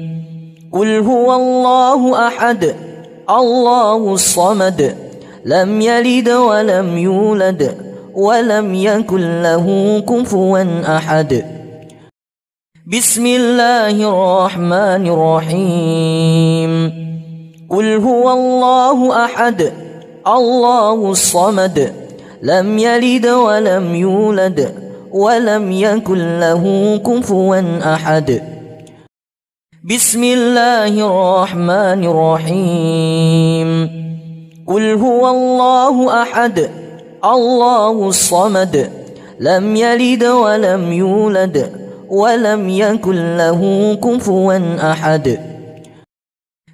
قل هو الله أحد الله الصمد لم يلد ولم يولد ولم يكن له كفوا أحد. بسم الله الرحمن الرحيم. قل هو الله أحد الله الصمد لم يلد ولم يولد ولم يكن له كفوا أحد. بسم الله الرحمن الرحيم. قل هو الله أحد الله الصمد لم يلد ولم يولد ولم يكن له كفوا أحد.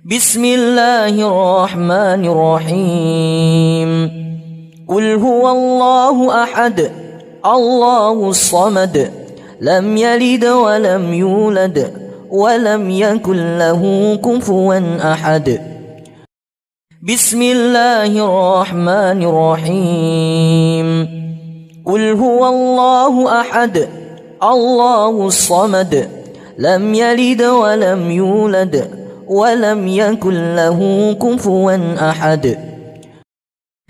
بسم الله الرحمن الرحيم. قل هو الله أحد الله الصمد لم يلد ولم يولد ولم يكن له كفوا أحد. بسم الله الرحمن الرحيم. قل هو الله أحد الله الصمد لم يلد ولم يولد ولم يكن له كفوا أحد.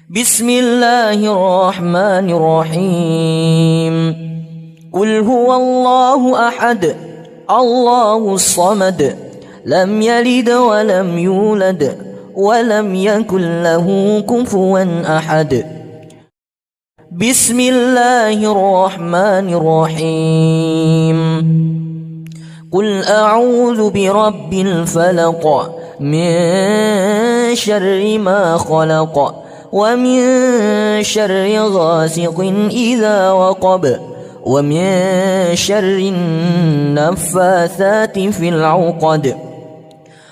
بسم الله الرحمن الرحيم. قل هو الله أحد الله الصمد لم يلد ولم يولد ولم يكن له كفوا أحد. بسم الله الرحمن الرحيم. قل أعوذ برب الفلق من شر ما خلق ومن شر غاسق إذا وقب ومن شر النفاثات في العقد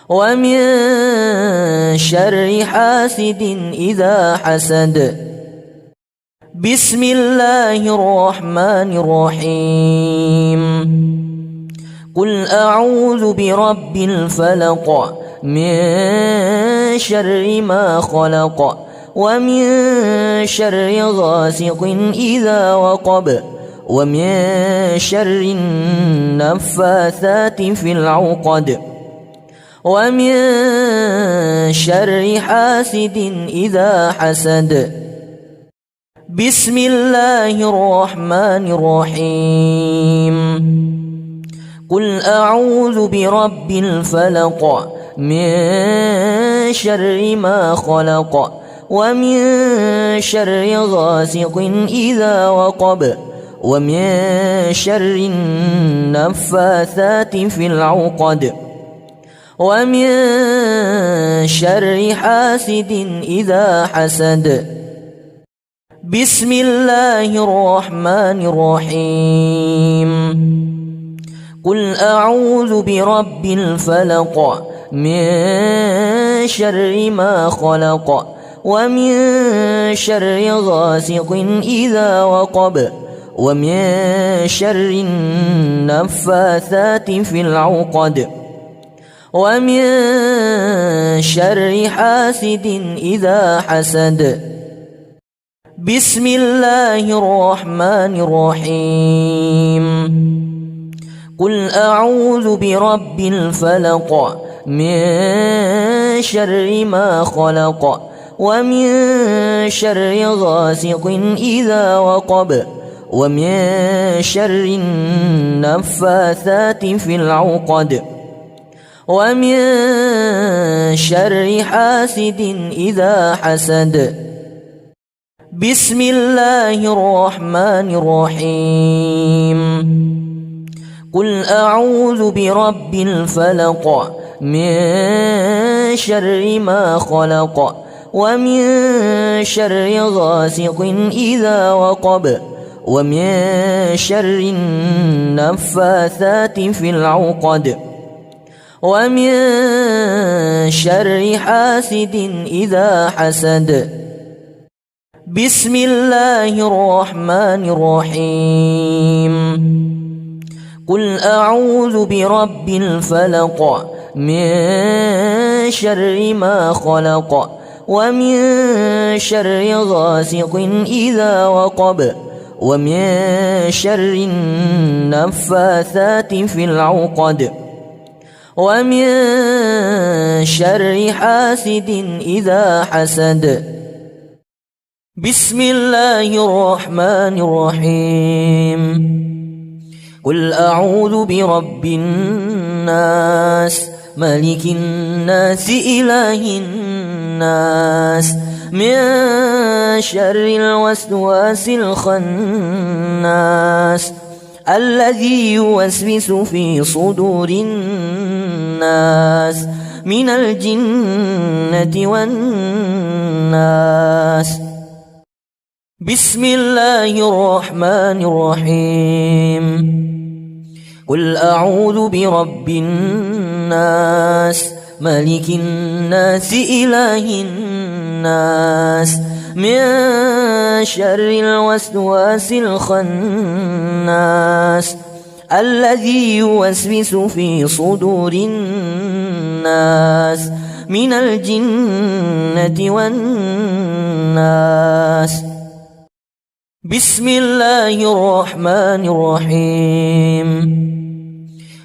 ومن شر حاسد إذا حسد. بسم الله الرحمن الرحيم قل أعوذ برب الفلق من شر ما خلق ومن شر غاسق إذا وقب ومن شر النفاثات في العقد ومن شر حاسد إذا حسد بسم الله الرحمن الرحيم قل أعوذ برب الفلق من شر ما خلق ومن شر غاسق إذا وقب ومن شر النفاثات في العقد ومن شر حاسد إذا حسد بسم الله الرحمن الرحيم قل أعوذ برب الفلق من شر ما خلق ومن شر غاسق إذا وقب ومن شر النفاثات في العقد ومن شر حاسد إذا حسد بسم الله الرحمن الرحيم قل أعوذ برب الفلق من شر ما خلق ومن شر غاسق إذا وقب ومن شر النفاثات في العقد ومن شر حاسد إذا حسد بسم الله الرحمن الرحيم قل أعوذ برب الفلق من شر ما خلق ومن شر غاسق إذا وقب ومن شر النفاثات في العقد ومن شر حاسد إذا حسد بسم الله الرحمن الرحيم قل أعوذ برب الفلق من شر ما خلق ومن شر غاسق إذا وقب ومن شر النفاثات في العقد ومن شر حاسد إذا حسد بسم الله الرحمن الرحيم قل أعوذ برب الناس ملك الناس إله الناس من شر الوسواس الخناس الذي يوسوس في صدور الناس من الجنة والناس بسم الله الرحمن الرحيم قل أعوذ برب الناس ملك الناس إله الناس من شر الوسواس الخناس الذي يوسوس في صدور الناس من الجنة والناس بسم الله الرحمن الرحيم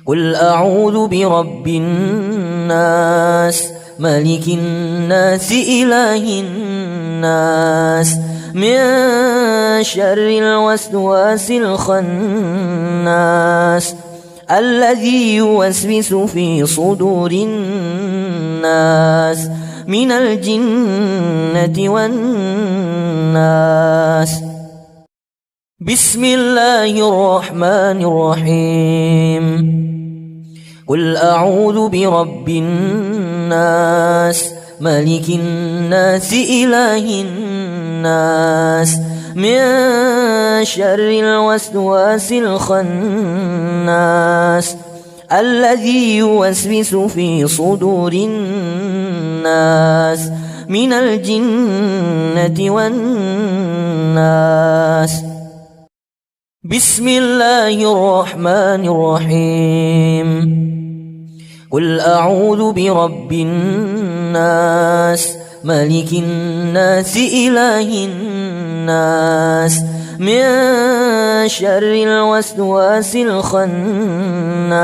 قل أعوذ برب الناس ملك الناس إله الناس من شر الوسواس الخناس الذي يوسوس في صدور الناس من الجنة والناس بسم الله الرحمن الرحيم قل أعوذ برب الناس ملك الناس إله الناس من شر الوسواس الخناس الذي يوسوس في صدور الناس من الجنة والناس. بسم الله الرحمن الرحيم. قل أعوذ برب الناس ملك الناس إله الناس من شر الوسواس الخناس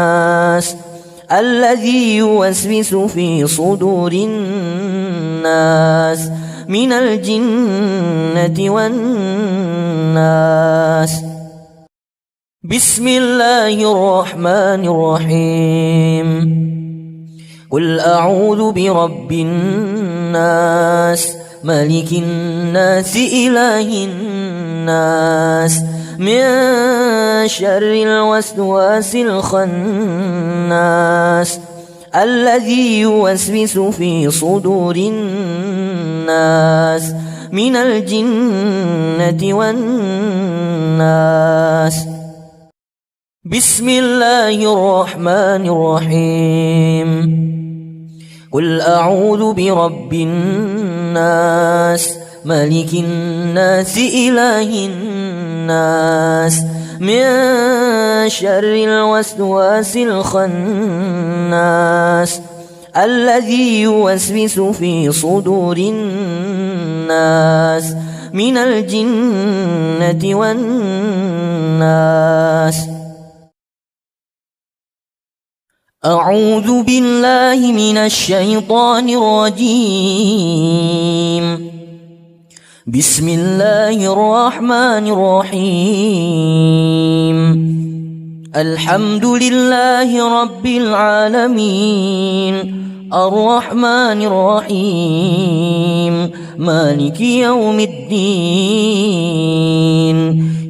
الذي يوسوس في صدور الناس من الجنة والناس. بسم الله الرحمن الرحيم. قل أعوذ برب الناس ملك الناس إله الناس من شر الوسواس الخناس الذي يوسوس في صدور الناس من الجنة والناس. بسم الله الرحمن الرحيم. قل أعوذ برب الناس ملك الناس إله الناس من شر الوسواس الخناس الذي يوسوس في صدور الناس من الجنة والناس. أعوذ بالله من الشيطان الرجيم. بسم الله الرحمن الرحيم. الحمد لله رب العالمين الرحمن الرحيم مالك يوم الدين.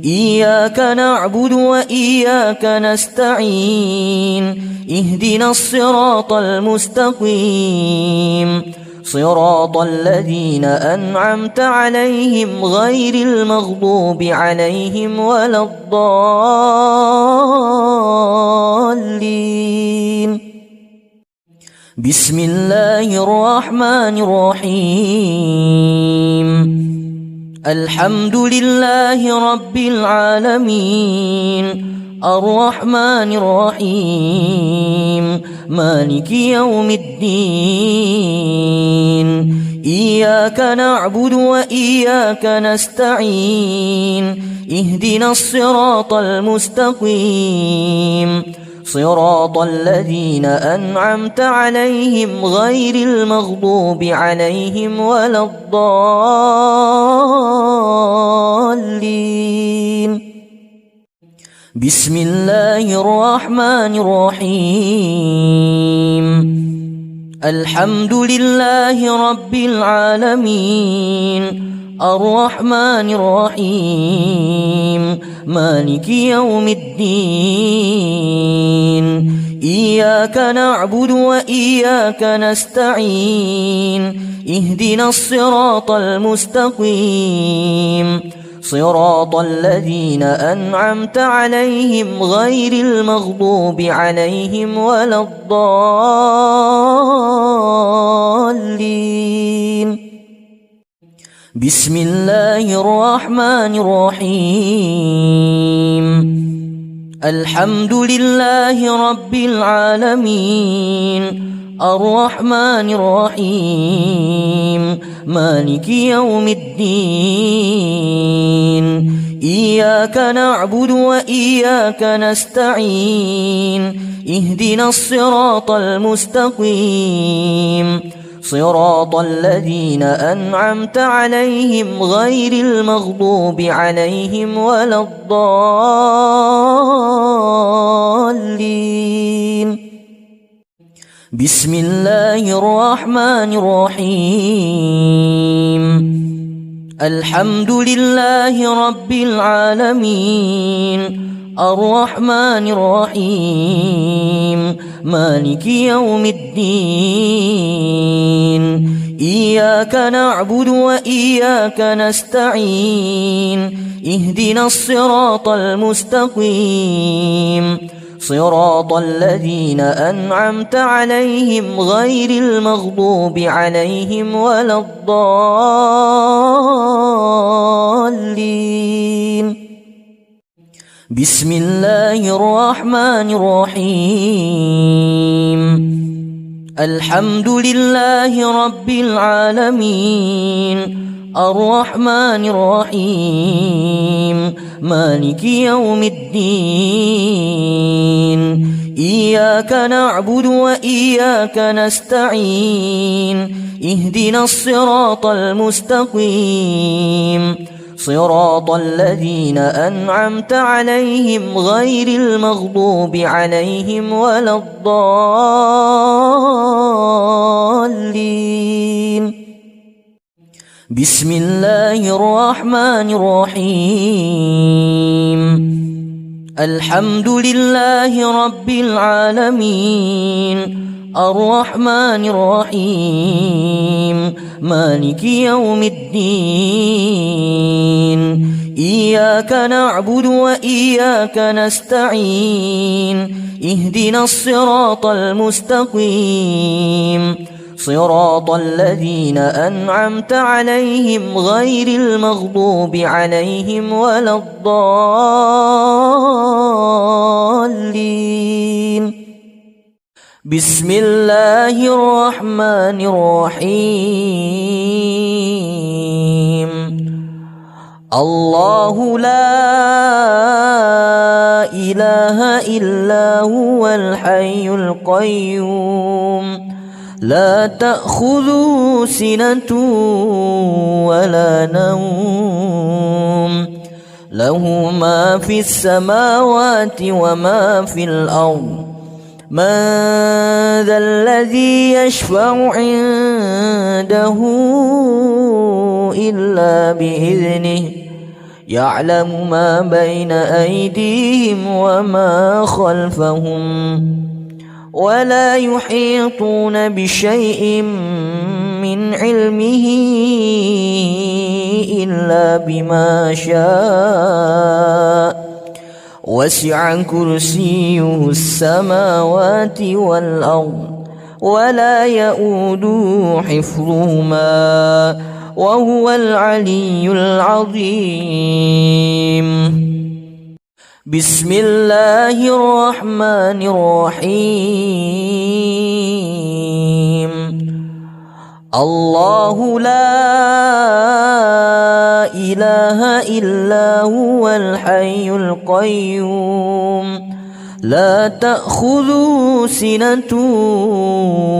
إياك نعبد وإياك نستعين. اهدنا الصراط المستقيم صراط الذين أنعمت عليهم غير المغضوب عليهم ولا الضالين. بسم الله الرحمن الرحيم. الحمد لله رب العالمين الرحمن الرحيم مالك يوم الدين. إياك نعبد وإياك نستعين. اهدنا الصراط المستقيم صراط الذين أنعمت عليهم غير المغضوب عليهم ولا الضالين. بسم الله الرحمن الرحيم. الحمد لله رب العالمين الرحمن الرحيم مالك يوم الدين. إياك نعبد وإياك نستعين. اهدنا الصراط المستقيم صراط الذين أنعمت عليهم غير المغضوب عليهم ولا الضالين. بسم الله الرحمن الرحيم. الحمد لله رب العالمين الرحمن الرحيم مالك يوم الدين. إياك نعبد وإياك نستعين. اهدنا الصراط المستقيم صراط الذين أنعمت عليهم غير المغضوب عليهم ولا الضالين. بسم الله الرحمن الرحيم. الحمد لله رب العالمين الرحمن الرحيم مالك يوم الدين. إياك نعبد وإياك نستعين. اهدنا الصراط المستقيم صراط الذين أنعمت عليهم غير المغضوب عليهم ولا الضالين. بسم الله الرحمن الرحيم. الحمد لله رب العالمين، الرحمن الرحيم، مالك يوم الدين. إياك نعبد وإياك نستعين، اهدنا الصراط المستقيم، صراط الذين أنعمت عليهم غير المغضوب عليهم ولا الضالين. بسم الله الرحمن الرحيم. الحمد لله رب العالمين، الرحمن الرحيم، مالك يوم الدين. إياك نعبد وإياك نستعين، اهدنا الصراط المستقيم، صراط الذين أنعمت عليهم غير المغضوب عليهم ولا الضالين. بسم الله الرحمن الرحيم. الله لا إله إلا هو الحي القيوم، لا تأخذه سنة ولا نوم، له ما في السماوات وما في الأرض. من ذا الذي يشفع عنده إلا بإذنه، يعلم ما بين أيديهم وما خلفهم، ولا يحيطون بشيء من علمه إلا بما شاء. وسع كرسيه السماوات والأرض، ولا يؤوده حفظهما، وهو العلي العظيم. بسم الله الرحمن الرحيم. الله لا إله إلا هو الحي القيوم، لا تأخذه سنة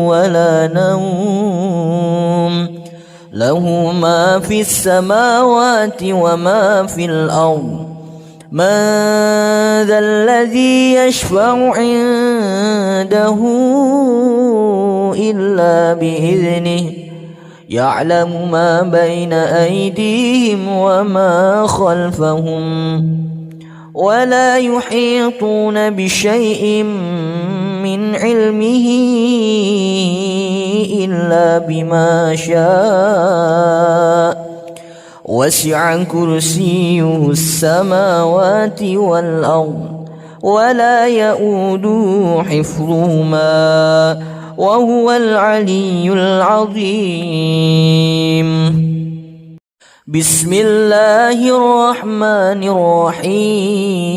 ولا نوم، له ما في السماوات وما في الأرض. من ذا الذي يشفع عنده إلا بإذنه، يعلم ما بين أيديهم وما خلفهم، ولا يحيطون بشيء من علمه إلا بما شاء. وسع كرسيه السماوات والأرض، ولا يؤوده حفظهما، وهو العلي العظيم. بسم الله الرحمن الرحيم.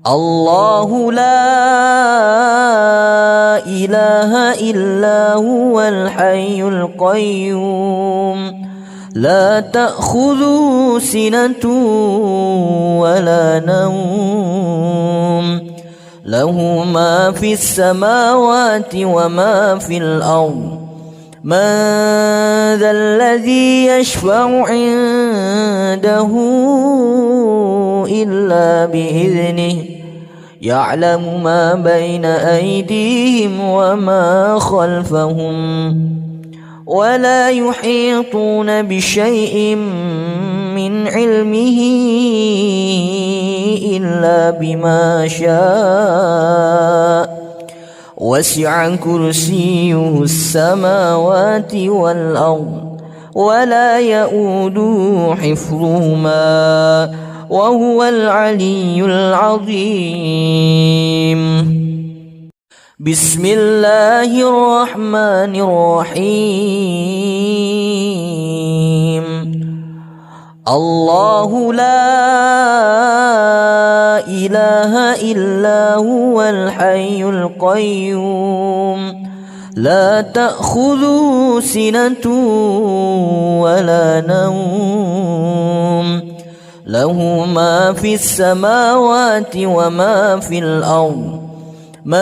الله لا إله إلا هو الحي القيوم، لا تأخذه سنة ولا نوم، له ما في السماوات وما في الأرض. من ذا الذي يشفع عنده إلا بإذنه، يعلم ما بين أيديهم وما خلفهم، ولا يحيطون بشيء من علمه إلا بما شاء. وسع كرسيه السماوات والأرض، ولا يؤوده حفظهما، وهو العلي العظيم. بسم الله الرحمن الرحيم. الله لا إله إلا هو الحي القيوم لا تأخذه سنة ولا نوم له ما في السماوات وما في الأرض من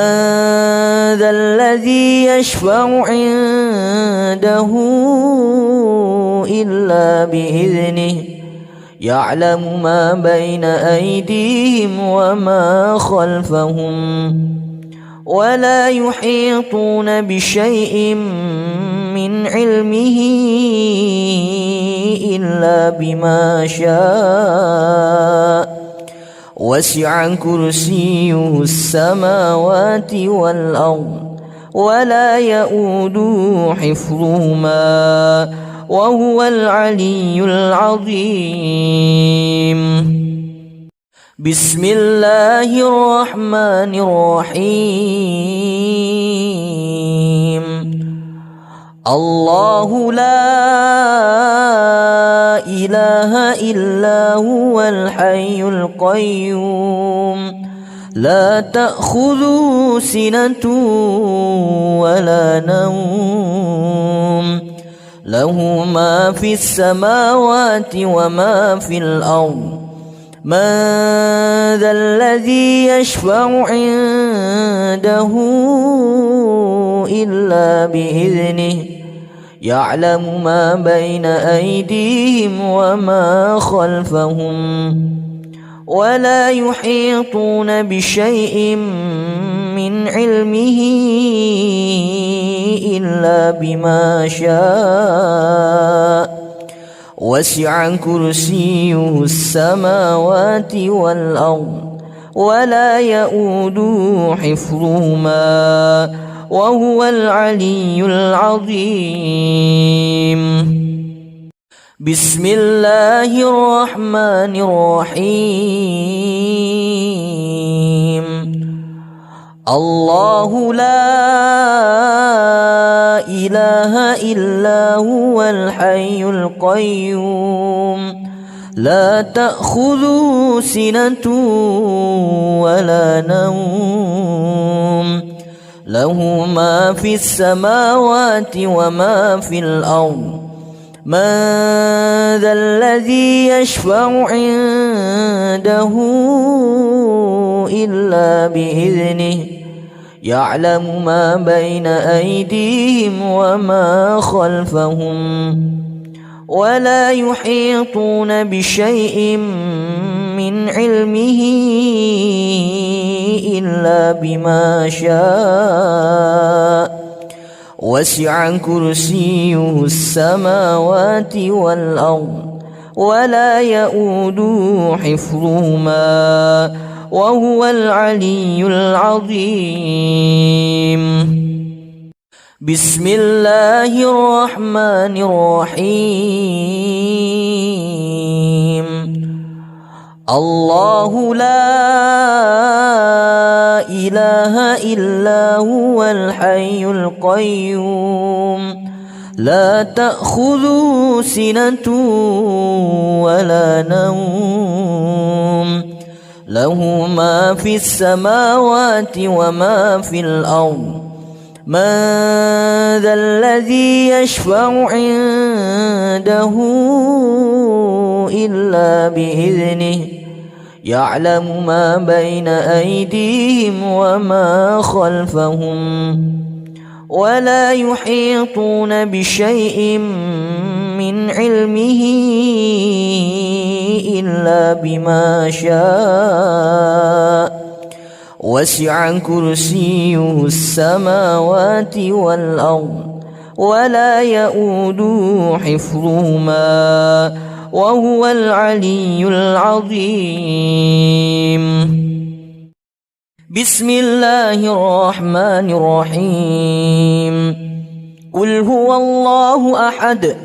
ذا الذي يشفع عنده إلا بإذنه يعلم ما بين أيديهم وما خلفهم ولا يحيطون بشيء من علمه إلا بما شاء وسع كرسيه السماوات والأرض ولا يؤوده حفظهما وهو العلي العظيم. بسم الله الرحمن الرحيم. الله لا إله إلا هو الحي القيوم لا تأخذه سنة ولا نوم له ما في السماوات وما في الأرض من ذا الذي يشفع عنده إلا بإذنه يعلم ما بين أيديهم وما خلفهم ولا يحيطون بشيء من علمه إلا بما شاء وسع كرسيه السماوات والأرض ولا يؤوده حفظهما وهو العلي العظيم. بسم الله الرحمن الرحيم. الله لا إله إلا هو الحي القيوم لا تأخذه سنة ولا نوم له ما في السماوات وما في الأرض من ذا الذي يشفع عنده إلا بإذنه يعلم ما بين أيديهم وما خلفهم ولا يحيطون بشيء من علمه إلا بما شاء وسع كرسيه السماوات والأرض ولا يؤوده حفظهما وهو العلي العظيم. بسم الله الرحمن الرحيم. الله لا إله إلا هو الحي القيوم لا تأخذه سنة ولا نوم له ما في السماوات وما في الأرض من ذا الذي يشفع عنده إلا بإذنه يعلم ما بين أيديهم وما خلفهم ولا يحيطون بشيء من علمه إلا بما شاء وسع كرسيه السماوات والأرض ولا يؤوده حفظهما وهو العلي العظيم. بسم الله الرحمن الرحيم. قل هو الله أحد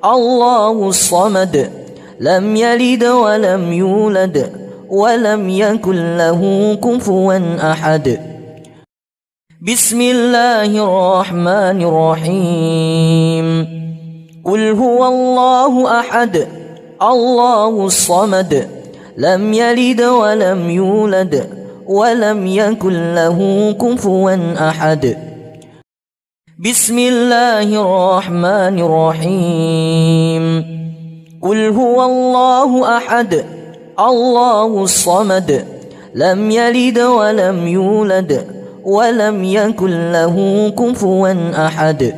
الله الصمد لم يلد ولم يولد ولم يكن له كفوا أحد. بسم الله الرحمن الرحيم. قل هو الله أحد الله الصمد لم يلد ولم يولد ولم يكن له كفوا أحد. بسم الله الرحمن الرحيم. قل هو الله أحد الله الصمد لم يلد ولم يولد ولم يكن له كفوا أحد.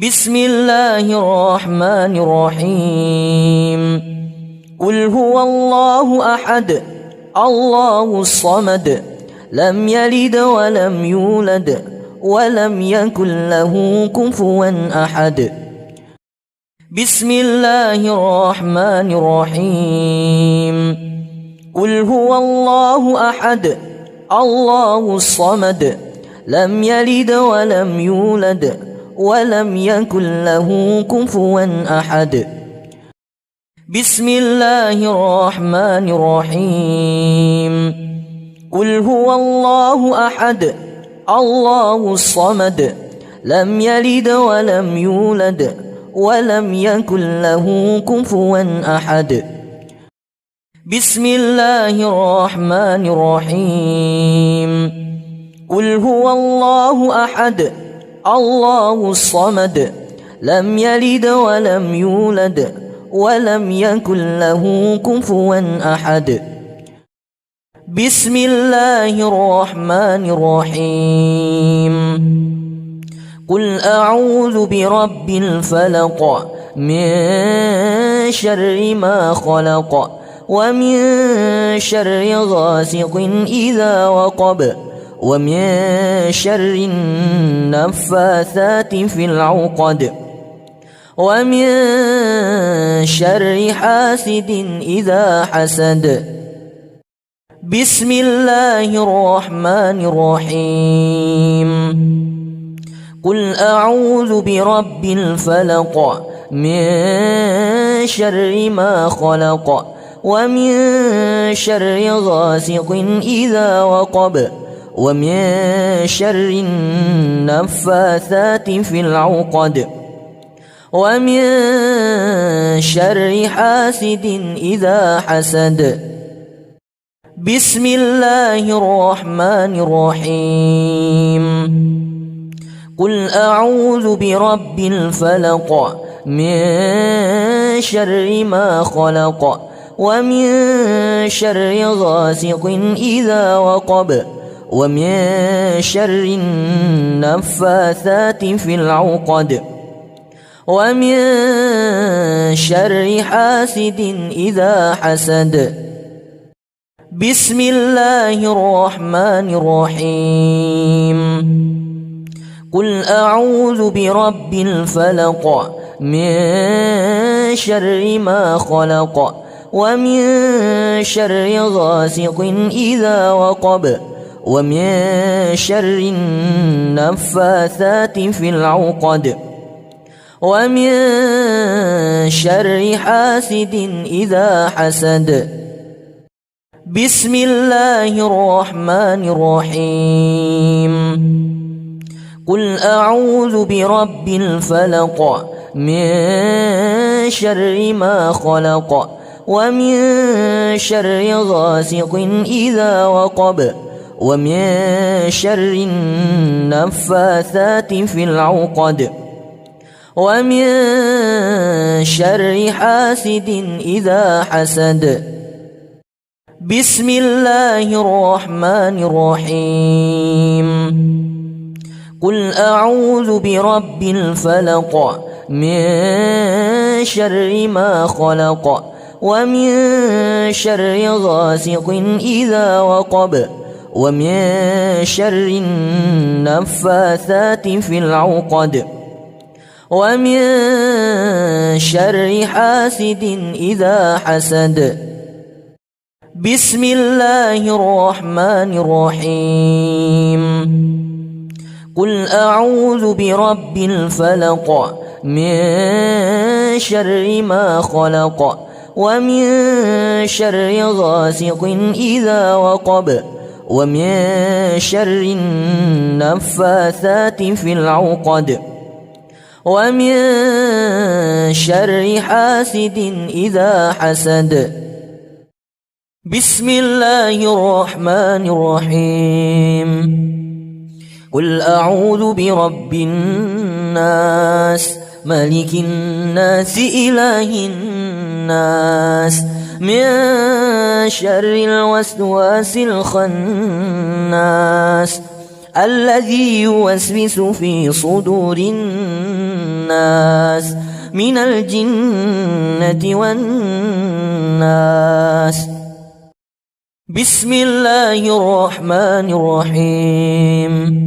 بسم الله الرحمن الرحيم. قل هو الله أحد الله الصمد لم يلد ولم يولد ولم يكن له كفوا أحد. بسم الله الرحمن الرحيم. قل هو الله أحد الله الصمد لم يلد ولم يولد ولم يكن له كفوا أحد. بسم الله الرحمن الرحيم. قل هو الله أحد الله الصمد لم يلد ولم يولد ولم يكن له كفوا أحد. بسم الله الرحمن الرحيم. قل هو الله أحد الله الصمد لم يلد ولم يولد ولم يكن له كفوا أحد. بسم الله الرحمن الرحيم. قل أعوذ برب الفلق من شر ما خلق ومن شر غاسق إذا وقب ومن شر النفاثات في العقد ومن شر حاسد إذا حسد. بسم الله الرحمن الرحيم. قل أعوذ برب الفلق من شر ما خلق ومن شر غاسق إذا وقب ومن شر النفاثات في العقد ومن شر حاسد إذا حسد. بسم الله الرحمن الرحيم. قل أعوذ برب الفلق من شر ما خلق ومن شر غاسق إذا وقب ومن شر النفاثات في العقد ومن شر حاسد إذا حسد. بسم الله الرحمن الرحيم. قل أعوذ برب الفلق من شر ما خلق ومن شر غاسق إذا وقب ومن شر النفاثات في العقد ومن شر حاسد إذا حسد. بسم الله الرحمن الرحيم. قل أعوذ برب الفلق من شر ما خلق ومن شر غاسق إذا وقب ومن شر النفاثات في العقد ومن شر حاسد إذا حسد. بسم الله الرحمن الرحيم. قل أعوذ برب الفلق من شر ما خلق ومن شر غاسق إذا وقب ومن شر النفاثات في العقد ومن شر حاسد إذا حسد. بسم الله الرحمن الرحيم. قل أعوذ برب الفلق من شر ما خلق ومن شر غاسق إذا وقب ومن شر النفاثات في العقد ومن شر حاسد إذا حسد. بسم الله الرحمن الرحيم. قل أعوذ برب الناس ملك الناس إله الناس من شر الوسواس الخناس الذي يوسوس في صدور الناس من الجنة والناس. بسم الله الرحمن الرحيم.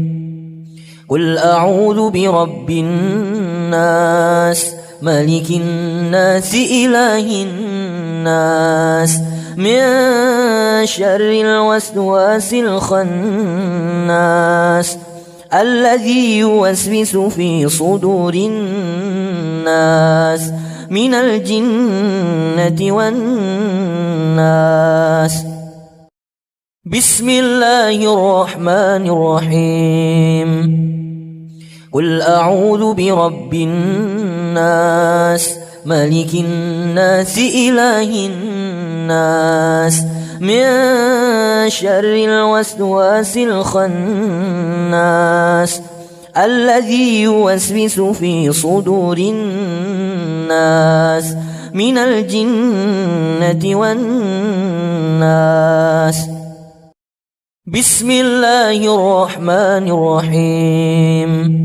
قل أعوذ برب الناس ملك الناس إله الناس من شر الوسواس الخناس الذي يوسوس في صدور الناس من الجنة والناس. بسم الله الرحمن الرحيم. قل أعوذ برب الناس ملك الناس إله الناس من شر الوسواس الخناس الذي يوسوس في صدور الناس من الجنة والناس. بسم الله الرحمن الرحيم.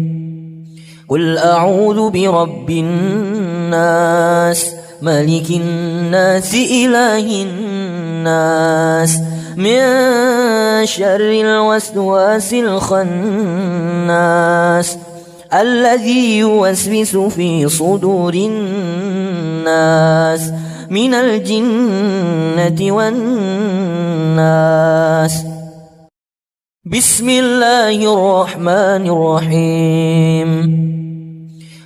قل أعوذ برب الناس ملك الناس إله الناس من شر الوسواس الخناس الذي يوسوس في صدور الناس من الجنة والناس. بسم الله الرحمن الرحيم.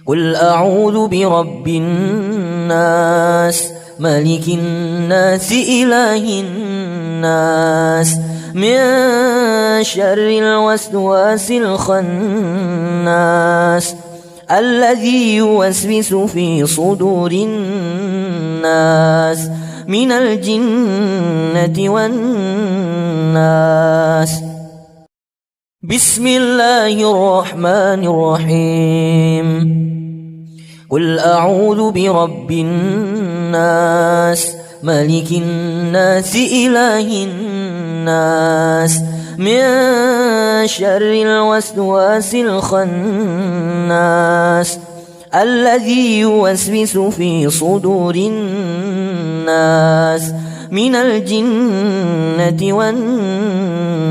قل أعوذ برب الناس ملك الناس إله الناس من شر الوسواس الخناس الذي يوسوس في صدور الناس من الجنة والناس. بسم الله الرحمن الرحيم. قل أعوذ برب الناس ملك الناس إله الناس من شر الوسواس الخناس الذي يوسوس في صدور الناس من الجنة والناس.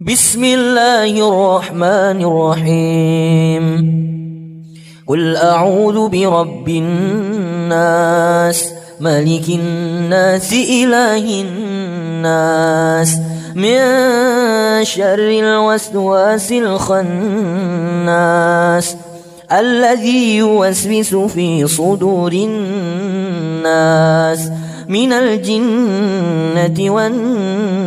بسم الله الرحمن الرحيم. قل أعوذ برب الناس ملك الناس إله الناس من شر الوسواس الخناس الذي يوسوس في صدور الناس من الجنة والناس.